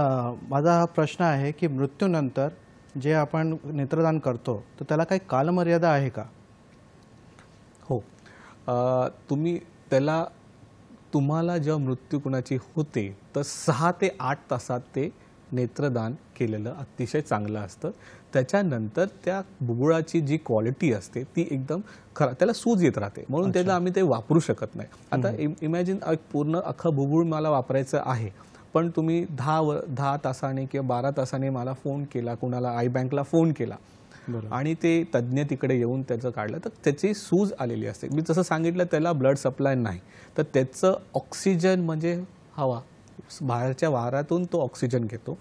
माझा हा प्रश्न आहे की मृत्यूनंतर जे आपण नेत्रदान करतो तर त्याला काही कालमर्यादा आहे का? हो, तुम्हाला जेव्हा मृत्यू कुणाची होते तर 6 ते 8 तासात ते नेत्रदान केलेलं अतिशय चांगलं असतं. त्याच्यानंतर त्या बुबुळाची जी क्वालिटी असते ती एकदम त्याला सूज येत राहते, म्हणून त्याला आम्ही ते वापरू शकत नाही. आता इमॅजिन पूर्ण अख्खं बुबुळ मला वापरायचं आहे, पण तुम्ही 10 तासाने किंवा 12 तासाने मला फोन केला, कुणाला आय बँकला फोन केला आणि ते तज्ज्ञ तिकडे येऊन त्याचं काढलं, तर त्याची सूज आलेली असते. मी जसं सांगितलं त्याला ब्लड सप्लाय नाही, तर त्याचं ऑक्सिजन म्हणजे हवा, बाहेरच्या वारातून तो ऑक्सिजन घेतो.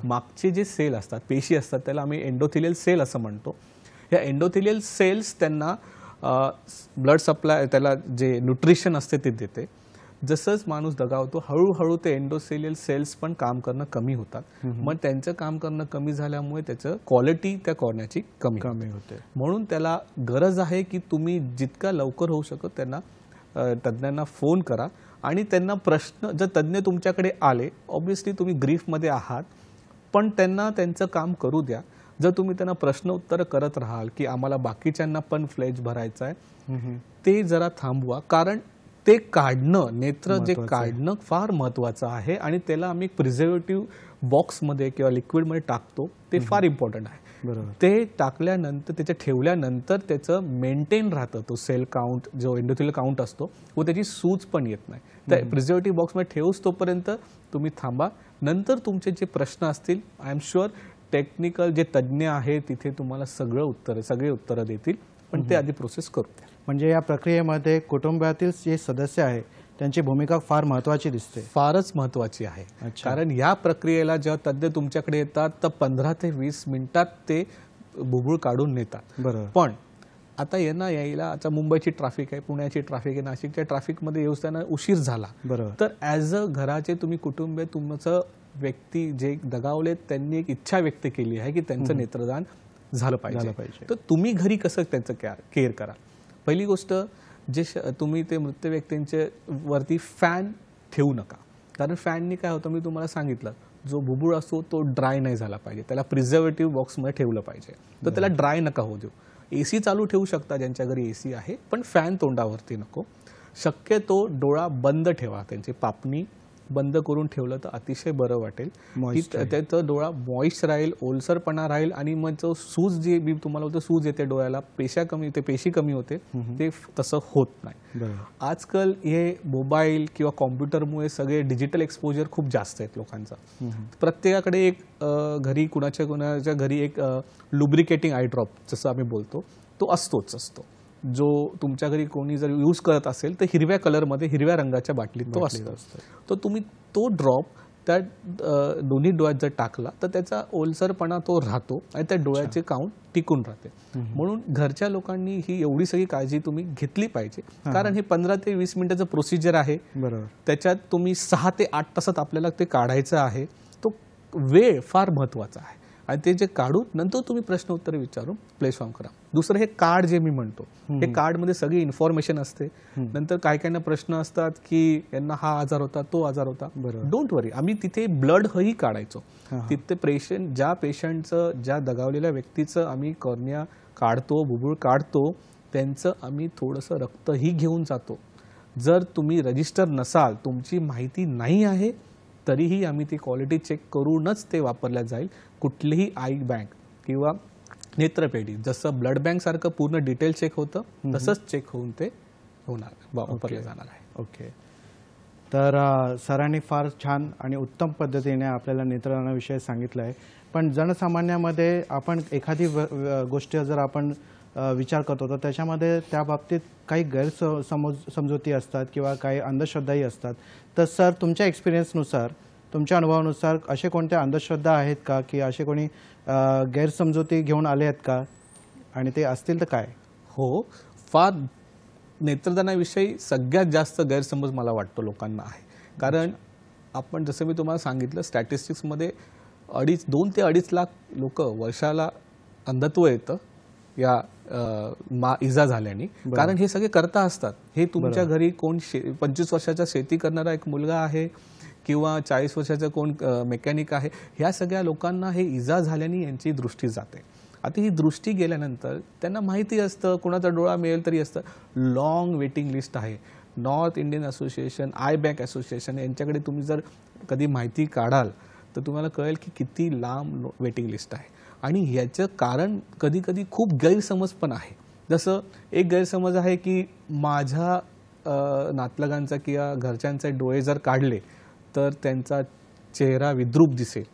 मागचे जे सेल असतात, पेशी असतात, त्याला आम्ही एंडोथिलियल सेल असं म्हणतो. या एंडोथिलियल सेल्स त्यांना ब्लड सप्लाय, त्याला जे न्यूट्रिशन असते ते देते. जसंच माणूस दगावतो हळूहळू ते एंडोथेलियल सेल्स पण काम करणं कमी होतात. मग त्यांचं काम करणं कमी झाल्यामुळे त्याचं क्वालिटी त्या कॉर्नियाची कमी होते. म्हणून त्याला गरज आहे की तुम्ही जितका लवकर होऊ शकत त्यांना तज्ज्ञांना फोन करा आणि त्यांना प्रश्न, जर तज्ज्ञ तुमच्याकडे आले, ऑब्व्हियसली तुम्ही ग्रीफमध्ये आहात, पण त्यांना त्यांचं काम करू द्या. जर तुम्ही त्यांना प्रश्न उत्तर करत राहाल की आम्हाला बाकीच्यांना पण फ्लेज भरायचा आहे, ते जरा थांबवा, कारण ते काढणं, नेत्र जे काढणं फार महत्त्वाचं आहे आणि त्याला आम्ही प्रिझर्वेटिव्ह बॉक्समध्ये किंवा लिक्विडमध्ये टाकतो, ते फार इम्पॉर्टंट आहे. ते टाकल्यानंतर, त्याच्या ठेवल्यानंतर त्याचं मेंटेन राहतं, तो सेल काउंट जो एंडोथेलियल काउंट असतो व त्याची सूज पण येत नाही. तर प्रिझर्वेटिव्ह बॉक्समध्ये ठेवूच तोपर्यंत तुम्ही थांबा. नंतर तुमचे जे प्रश्न असतील, आय एम शुअर टेक्निकल जे तज्ज्ञ आहेत तिथे तुम्हाला सगळे उत्तरं देतील, पण ते आधी प्रोसेस करू. म्हणजे या प्रक्रियेमध्ये कुटुंबातील जे सदस्य आहे त्यांची भूमिका फार महत्त्वाची दिसते. फारच महत्त्वाची आहे. कारण या प्रक्रियेला जेव्हा तज्ज्ञ तुमच्याकडे येतात तर 15 ते 20 मिनिटात ते बुबुळ काढून नेतात. पण आता यायला आता मुंबईची ट्रॅफिक आहे, पुण्याची ट्रॅफिक आहे, नाशिकच्या ट्रॅफिकमध्ये येऊन उशीर झाला, तर ॲज अ घराचे तुम्ही कुटुंब, तुमचं व्यक्ती जे दगावले त्यांनी एक इच्छा व्यक्त केली आहे की त्यांचं नेत्रदान झालं पाहिजे. तर तुम्ही घरी कसं त्यांचं केअर करा. पहिली गोष्ट, जे तुम्ही ते मृत व्यक्तींचे वरती फॅन ठेवू नका, कारण फॅननी काय होतं, मी तुम्हाला सांगितलं, जो बुबुळ असतो तो ड्राय नाही झाला पाहिजे, त्याला प्रिझर्वेटिव्ह बॉक्समध्ये ठेवलं पाहिजे. तर त्याला ड्राय नका होऊ देऊ. AC चालू ठेवू शकता ज्यांच्या घरी AC आहे, पण फॅन तोंडावरती नको. शक्यतो डोळा बंद ठेवा, त्यांची पापणी बंद करून ठेवलं तर अतिशय बरं वाटेल की Moist राहील. त्याचा डोळा मॉइस्ट राहील, ओलसरपणा राहील आणि मग जो सूज जे मी तुम्हाला होतं सूज येते डोळ्याला, पेशी कमी होते, ते तसं होत नाही. बरोबर. आजकाल हे मोबाईल किंवा कॉम्प्युटरमुळे सगळे डिजिटल एक्सपोजर खूप जास्त आहेत लोकांचा. प्रत्येकाकडे एक घरी कुणाच्या घरी एक लुब्रिकेटिंग आय ड्रॉप जसं आम्ही बोलतो तो असतोच असतो, जो तुमच्या घरी कोणी जर यूज करत असेल तर हिरव्या कलरमध्ये हिरव्या रंगाच्या बाटलीत तो असतो. तर तुम्ही तो ड्रॉप त्या दोन्ही डोळ्यात जर टाकला तर त्याचा ओलसरपणा तो राहतो आणि त्या डोळ्याचे काउंट टिकून राहते. म्हणून घरच्या लोकांनी ही एवढी सगळी काळजी तुम्ही घेतली पाहिजे, कारण हे 15 ते 20 मिनिटाचं प्रोसिजर आहे. बरोबर. त्याच्यात तुम्ही 6 ते 8 तासात आपल्याला ते काढायचं आहे. तो वेळ फार महत्वाचा आहे आणि ते जे काढून नंतर तुम्ही प्रश्न उत्तर विचारून प्लेस फॉर्म करा. दुसरं हे कार्ड जे मी म्हणतो, हे कार्डमध्ये सगळी इन्फॉर्मेशन असते. नंतर काय काहींना प्रश्न असतात की यांना हा आजार होता, तो आजार होता. डोंट वरी, आम्ही तिथे ब्लड ही काढायचो. तिथे ज्या पेशंटचं, ज्या दगावलेल्या व्यक्तीचं आम्ही कॉर्निया काढतो, बुबुळ काढतो, त्यांचं आम्ही थोडंसं रक्तही घेऊन जातो. जर तुम्ही रजिस्टर नसाल, तुमची माहिती नाही आहे, तरीही आम्ही ती क्वालिटी चेक करूनच ते वापरल्या जाईल. कुठलीही आय बँक किंवा नेत्रपेढी जसं ब्लड बँक सारखं पूर्ण डिटेल चेक होतं तसंच चेक होऊन ते वापरलं जाणार आहे. ओके. तर सरांनी फार छान आणि उत्तम पद्धतीने आपल्याला नेत्रदानाविषयी सांगितलं आहे. पण जनसामान्यामध्ये आपण एखादी गोष्ट जर आपण विचार करतो तर त्याच्यामध्ये त्या बाबतीत काही समजुती असतात किंवा काही अंधश्रद्धाही असतात. तर सर, तुमच्या एक्सपिरियन्सनुसार, तुमच्या अनुभवानुसार असे कोणत्या अंधश्रद्धा आहेत का की असे कोणी गैरसमजुती घेऊन आले आहेत का, आणि ते असतील तर काय? हो, फार नेत्रदानाविषयी सगळ्यात जास्त गैरसमज मला वाटतो लोकांना आहे. कारण आपण जसं मी तुम्हाला सांगितलं, स्टॅटिस्टिक्समध्ये 2 ते 2.5 लाख लोक वर्षाला अंधत्व येतं या इजा झाल्याने. कारण हे सगळे करता असतात. हे तुमच्या घरी कोण 25 वर्षाचा शेती करणारा एक मुलगा आहे किंवा 40 वर्षाचा कोण मेकॅनिक आहे, ह्या सगळ्या लोकांना हे इजा झाल्याने यांची दृष्टी जाते. आता ही दृष्टी गेल्यानंतर त्यांना माहिती असतं, कोणाचा डोळा मिळेल तरी असतं. लॉंग वेटिंग लिस्ट आहे. North Indian association, I bank association यांच्याकडे तुम्ही जर कधी माहिती काढाल तर तुम्हाला कळेल की किती लांब वेटिंग लिस्ट आहे. आणि याचं कारण कधी कधी खूप गैरसमज पण आहे. जसं एक गैरसमज आहे की माझ्या नातलगांचा किंवा घरच्यांचे डोळे जर काढले तर त्यांचा चेहरा विद्रूप दिसेल.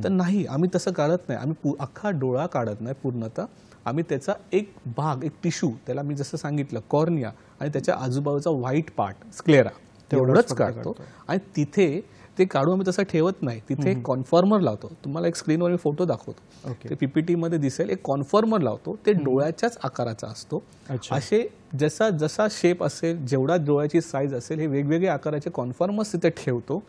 तर नाही, आम्ही तसं काढत नाही. आम्ही अख्खा डोळा काढत नाही पूर्णतः. आम्ही त्याचा एक भाग, एक टिश्यू, त्याला मी जसं सांगितलं कॉर्निया आणि त्याच्या आजूबाजूचा व्हाईट पार्ट स्क्लेरा तेवढंच काढतो. आणि तिथे ते काढून आम्ही तसं ठेवत नाही. तिथे एक कॉन्फॉर्मर लावतो. तुम्हाला एक स्क्रीनवर मी फोटो दाखवतो, ते पीपीटी मध्ये दिसेल. एक कॉन्फॉर्मर लावतो, ते डोळ्याच्याच आकाराचा असतो. असे जसा जसा शेप असेल, जेवढा डोळ्याची साईज असेल, हे वेगवेगळे आकाराचे कॉन्फॉर्मर्स तिथे ठेवतो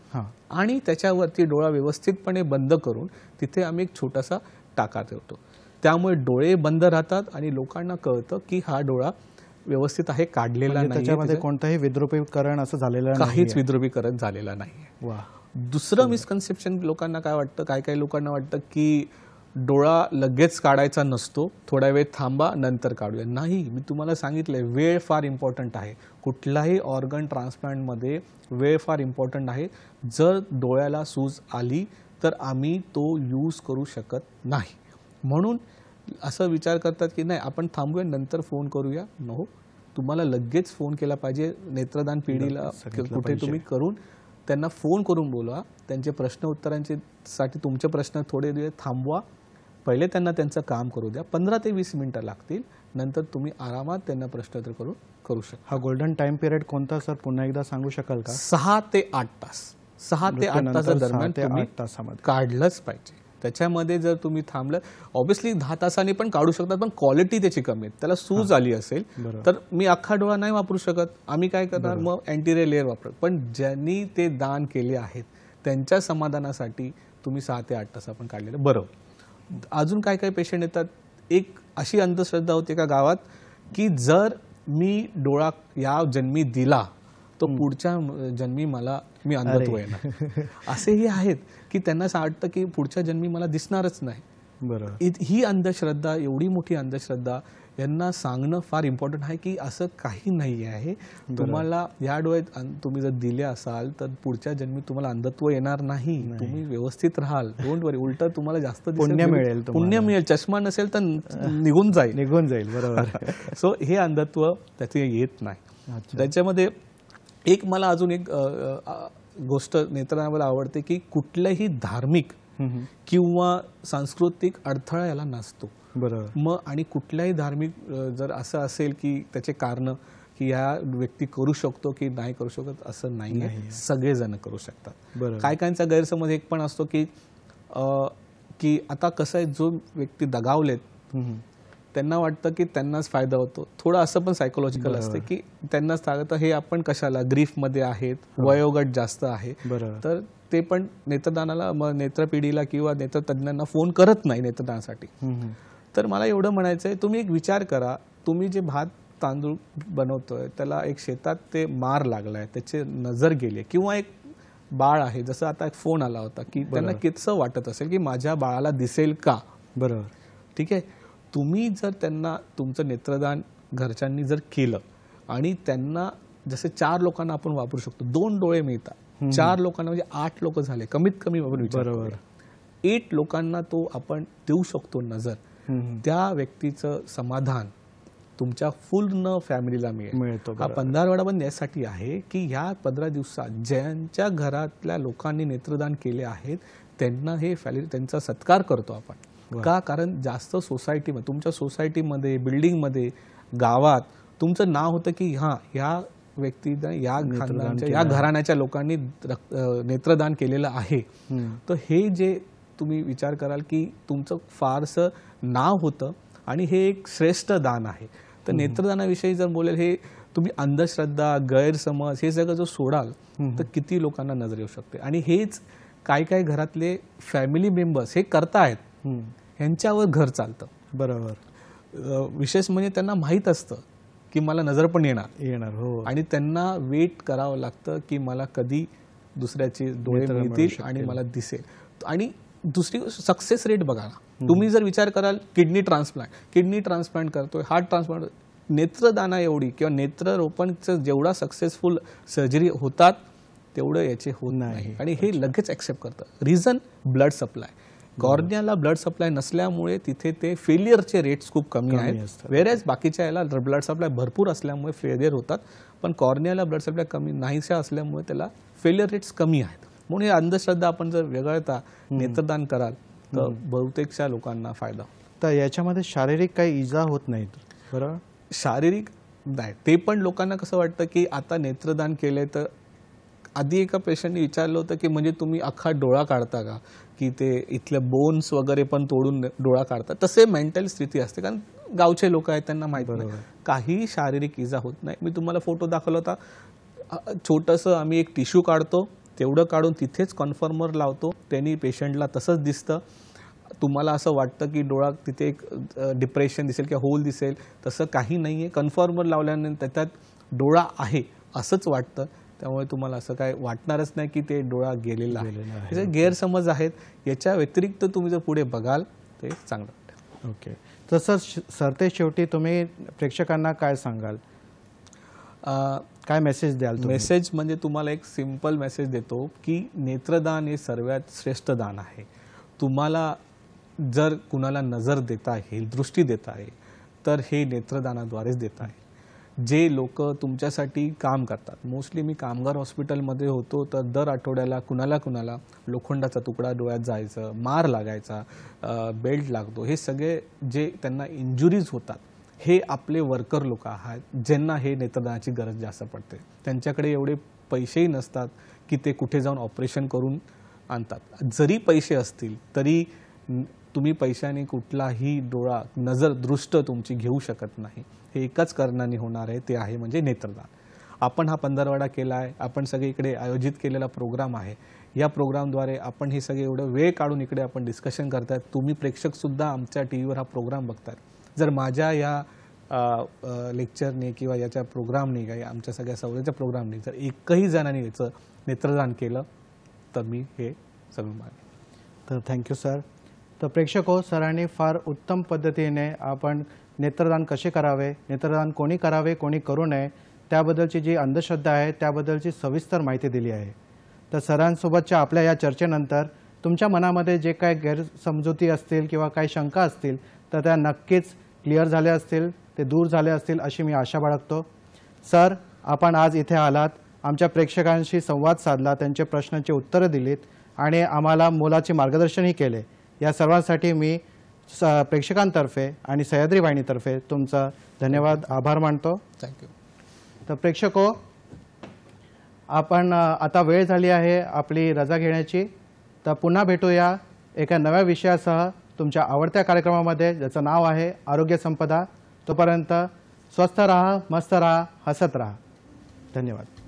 आणि त्याच्यावरती डोळा व्यवस्थितपणे बंद करून तिथे आम्ही एक छोटासा टाका ठेवतो. त्यामुळे डोळे बंद राहतात आणि लोकांना कळतं की हा डोळा व्यवस्थित आहे, काढलेला नाही. त्याच्यामध्ये कोणताही विद्रुपीकरण असं झालेलं नाही, काहीच विद्रुपीकरण झालेलं नाही. दुसरं मिसकन्सेप्शन लोकांना काय वाटतं, काही लोकांना वाटतं की डोळा लगेच काढायचा नसतो, थोडा वेळ थांबा नंतर काढूया. नाही, मी तुम्हाला सांगितलंय वेळ फार इम्पॉर्टंट आहे. कुठलाही ऑर्गन ट्रान्सप्लांटमध्ये वेळ फार इम्पॉर्टंट आहे. जर डोळ्याला सूज आली तर आम्ही तो यूज करू शकत नाही. म्हणून असं विचार करतात की नाही आपण थांबूया, नंतर फोन करूया. नो, तुम्हाला लगेच फोन केला पाहिजे. नेत्रदान पिढीला कुठे तुम्ही करून त्यांना फोन करून बोलवा. त्यांचे प्रश्न उत्तरांचे साठी तुमचे प्रश्न थोडे वेळ थांबवा. पहिले त्यांना त्यांचं काम करू द्या. 15 ते 20 मिनिटं लागतील. नंतर तुम्ही आरामात त्यांना प्रश्नोत्तर करू शकता. हा गोल्डन टाइम पिरियड कोणता सर, पुन्हा एकदा सांगू शकाल का? 6 ते 8 तास. 6 ते 8 तासादरम्यान तुम्ही काढलंच पाहिजे. त्याच्यामध्ये जर तुम्ही थांबलं, ऑब्व्हियसली 10 तासांनी पण काढू शकतात, पण क्वालिटी त्याची कमी आहे. त्याला सूज आली असेल तर मी अख्खा डोळा नाही वापरू शकत. आम्ही काय करणार, मग अँटीरियर लेअर वापरत. पण ज्यांनी ते दान केले आहेत त्यांच्या समाधानासाठी तुम्ही 6 ते 8 तास आपण काढलेलं बरं. अजून काय काय पेशंट येतात. एक अशी अंधश्रद्धा होती का गावात की जर मी डोळा या जन्मी दिला तो पुढच्या जन्मी मी अंधत्व येणार. असेही आहेत की त्यांना असं वाटतं की पुढच्या जन्मी मला दिसणारच नाही. बरोबर. ही अंधश्रद्धा, एवढी मोठी अंधश्रद्धा यांना सांगणं फार इम्पॉर्टंट आहे की असं काही नाही आहे. तुम्हाला या डोळ्यात तुम्ही जर दिले असाल तर पुढच्या जन्मी तुम्हाला अंधत्व येणार नाही. तुम्ही व्यवस्थित राहाल. डोंट वरी. उलट तुम्हाला जास्त पुण्य मिळेल. पुण्य मिळेल. चष्मा नसेल तर निघून जाईल. बरोबर. सो हे अंधत्व त्याचे येत नाही. त्याच्यामध्ये एक मला अजून एक गोष्ट नेत्रदानाला आवडते की कुठल्याही धार्मिक किंवा सांस्कृतिक अडथळा याला नसतो. बरोबर. मग आणि कुठल्याही धार्मिक जर असं असेल की त्याचे कारण की ह्या व्यक्ती करू शकतो की नाही करू शकत असं नाही आहे. सगळेजण करू शकतात. काय काहींचा गैरसमज एक पण असतो की की आता कसं आहे, जो व्यक्ती दगावलेत त्यांना वाटतं की त्यांनाच फायदा होतो. थोडं असं पण सायकोलॉजिकल असते की त्यांनाच फायदा. हे आपण कशाला ग्रीफमध्ये आहेत, वयोगट जास्त आहे, तर ते पण नेत्रदानाला नेत्रपिढीला किंवा नेत्रतज्ञांना फोन करत नाही नेत्रदानासाठी. तर मला एवढं म्हणायचं आहे, तुम्ही एक विचार करा, तुम्ही जे भात तांदूळ बनवतोय त्याला एक शेतात ते मार लागलाय, त्याचे नजर गेली, किंवा एक बाळ आहे, जसं आता एक फोन आला होता की त्यांना कितसं वाटत असेल की माझ्या बाळाला दिसेल का. बरोबर. ठीक आहे. तुम्ही जर त्यांना तुमचं नेत्रदान घरच्यांनी जर केलं आणि त्यांना जसे 4 लोकांना आपण वापरू शकतो, 2 डोळे मिळतात, 4 लोकांना म्हणजे 8 लोक झाले कमीत कमी. बरोबर. 8 लोकांना तो आपण देऊ शकतो नजर. त्या व्यक्तीचं समाधान तुमच्या पूर्ण फॅमिलीला मिळतो. हा पंधरवडा पण यासाठी आहे की ह्या 15 दिवसात ज्यांच्या घरातल्या लोकांनी नेत्रदान केले आहेत त्यांना हे त्यांचा सत्कार करतो आपण. का? कारण जास्त सोसायटीमध्ये, तुमच्या सोसायटीमध्ये, बिल्डिंगमध्ये, गावात तुमचं नाव होतं की हां, ह्या व्यक्तीनं या खानदानच्या या घराण्याच्या लोकांनी नेत्रदान केलेलं आहे. तर हे जे तुम्ही विचार कराल की तुमचं फारसं नाव होतं आणि हे एक श्रेष्ठ दान आहे. तर नेत्रदानाविषयी जर बोलेल, हे तुम्ही अंधश्रद्धा, गैरसमज हे सगळं जर सोडाल तर किती लोकांना नजर येऊ शकते. आणि हेच काय घरातले फॅमिली मेंबर्स हे करतायत, ह्यांच्यावर घर चालतं. बरोबर. विशेष म्हणजे त्यांना माहीत असतं की मला नजर पण येणार. हो. आणि त्यांना वेट करावं लागतं की मला कधी दुसऱ्याचे डोळे मिळतील आणि मला दिसेल. आणि दुसरी सक्सेस रेट बघा ना. तुम्ही जर विचार कराल, किडनी ट्रान्सप्लांट करतोय, हार्ट ट्रान्सप्लांट, नेत्रदाना एवढी किंवा नेत्ररोपणचं जेवढा सक्सेसफुल सर्जरी होतात तेवढं याचे होत नाही. आणि हे लगेच ऍक्सेप्ट करतं. Reason blood supply. कॉर्नियाला ब्लड सप्लाय नसल्यामुळे तिथे ते फेलियरचे रेट्स खूप कमी आहेत. वेरेज बाकीच्या याला ब्लड सप्लाय भरपूर असल्यामुळे फेलियर होतात, पण कॉर्नियाला ब्लड सप्लाय कमी नाहीशा असल्यामुळे त्याला फेलियर रेट्स कमी आहेत. म्हणून हे अंधश्रद्धा आपण जर वेगळता नेत्रदान कराल तर बहुतेकशा लोकांना फायदा. तर याच्यामध्ये शारीरिक काही इजा होत नाहीत. बरोबर. शारीरिक नाही. ते पण लोकांना कसं वाटतं की आता नेत्रदान केलंय तर, आधी एका पेशंटने विचारलं होतं की म्हणजे तुम्ही अख्खा डोळा काढता का, की ते इथले बोन्स वगैरे पण तोडून डोळा काढतात. तसे मेंटल स्थिती असते, कारण गावचे लोक आहेत त्यांना माहित नाही. काही शारीरिक इजा होत नाही. मी तुम्हाला फोटो दाखवला होता, छोटंसं आम्ही एक टिश्यू काढतो, तेवढं काढून तिथेच कन्फर्मर लावतो, त्यांनी पेशंटला तसंच दिसतं. तुम्हाला असं वाटतं की डोळा तिथे एक डिप्रेशन दिसेल किंवा होल दिसेल, तसं काही नाही आहे. कन्फर्मर लावल्यानंतर त्यात डोळा आहे असंच वाटतं. त्यामुळे तुम्हाला असं काय वाटणारच नाही की ते डोळा गेलेला आहे. हे गैरसमज आहेत. याच्या व्यतिरिक्त तुम्ही जर पुढे बघाल ते चांगलं वाटेल. ओके. तर सर, सरते शेवटी तुम्ही प्रेक्षकांना काय सांगाल, काय मेसेज द्याल? मेसेज म्हणजे तुम्हाला एक सिंपल मेसेज देतो की नेत्रदान हे सर्वात श्रेष्ठ दान आहे. तुम्हाला जर कुणाला नजर देता येईल, दृष्टी देता येईल, तर हे नेत्रदानाद्वारेच देता येईल. जे लोक तुमच्यासाठी काम करतात, मोस्टली मी कामगार हॉस्पिटलमध्ये होतो, तर दर आठवड्याला कुणाला लोखंडाचा तुकडा डोळ्यात जायचं, मार लागायचा, बेल्ट लागतो, हे सगळे जे त्यांना इंजुरीज होतात, हे आपले वर्कर लोक आहेत ज्यांना हे नेत्रदानाची गरज जास्त पडते. त्यांच्याकडे एवढे पैसेही नसतात की ते कुठे जाऊन ऑपरेशन करून आणतात. जरी पैसे असतील तरी तुम्ही पैशाने कुठलाही डोळा, नजर, दृष्ट तुमची घेऊ शकत नाही. हे एकाच कारणाने होणार आहे, ते आहे म्हणजे नेत्रदान. आपण हा पंधरवडा केला आहे, आपण सगळे इकडे आयोजित केलेला प्रोग्राम आहे. या प्रोग्रामद्वारे आपण हे सगळे एवढं वेळ काढून इकडे आपण डिस्कशन करतायत. तुम्ही प्रेक्षकसुद्धा आमच्या टीव्हीवर हा प्रोग्राम बघतायत. जर माझ्या या लेक्चरने किंवा याच्या प्रोग्रामने किंवा आमच्या सगळ्या सवयीच्या प्रोग्रामने जर एकही जणांनी याचं नेत्रदान केलं तर मी हे सगळं मानेन. तर थँक्यू सर. तर प्रेक्षको, सरांनी फार उत्तम पद्धतीने आपण नेत्रदान कसे करावे, नेत्रदान कोणी करावे कोणी करू नये त्याबद्दलची जी अंधश्रद्धा आहे त्याबद्दलची सविस्तर माहिती दिली आहे. तर सरांसोबतच्या आपल्या या चर्चेनंतर तुमच्या मनामध्ये जे काही गैरसमजुती असतील किंवा काही शंका असतील तर त्या नक्कीच क्लिअर झाल्या असतील, ते दूर झाले असतील अशी मी आशा बाळगतो. सर, आपण आज इथे आलात, आमच्या प्रेक्षकांशी संवाद साधला, त्यांचे प्रश्नांची उत्तरं दिलीत आणि आम्हाला मोलाचे मार्गदर्शनही केले. या सर्वांसाठी मी प्रेक्षकांतर्फे आणि सह्याद्री वाहिनीतर्फे तुमचा धन्यवाद, आभार मानतो. थँक्यू. तर प्रेक्षको, आपण आता वेळ झाली आहे आपली रजा घेण्याची. तर पुन्हा भेटूया एका नव्या विषयासह तुमच्या आवडत्या कार्यक्रमामध्ये, ज्याचं नाव आहे आरोग्य संपदा. तोपर्यंत स्वस्थ राहा, मस्त राहा, हसत राहा. धन्यवाद.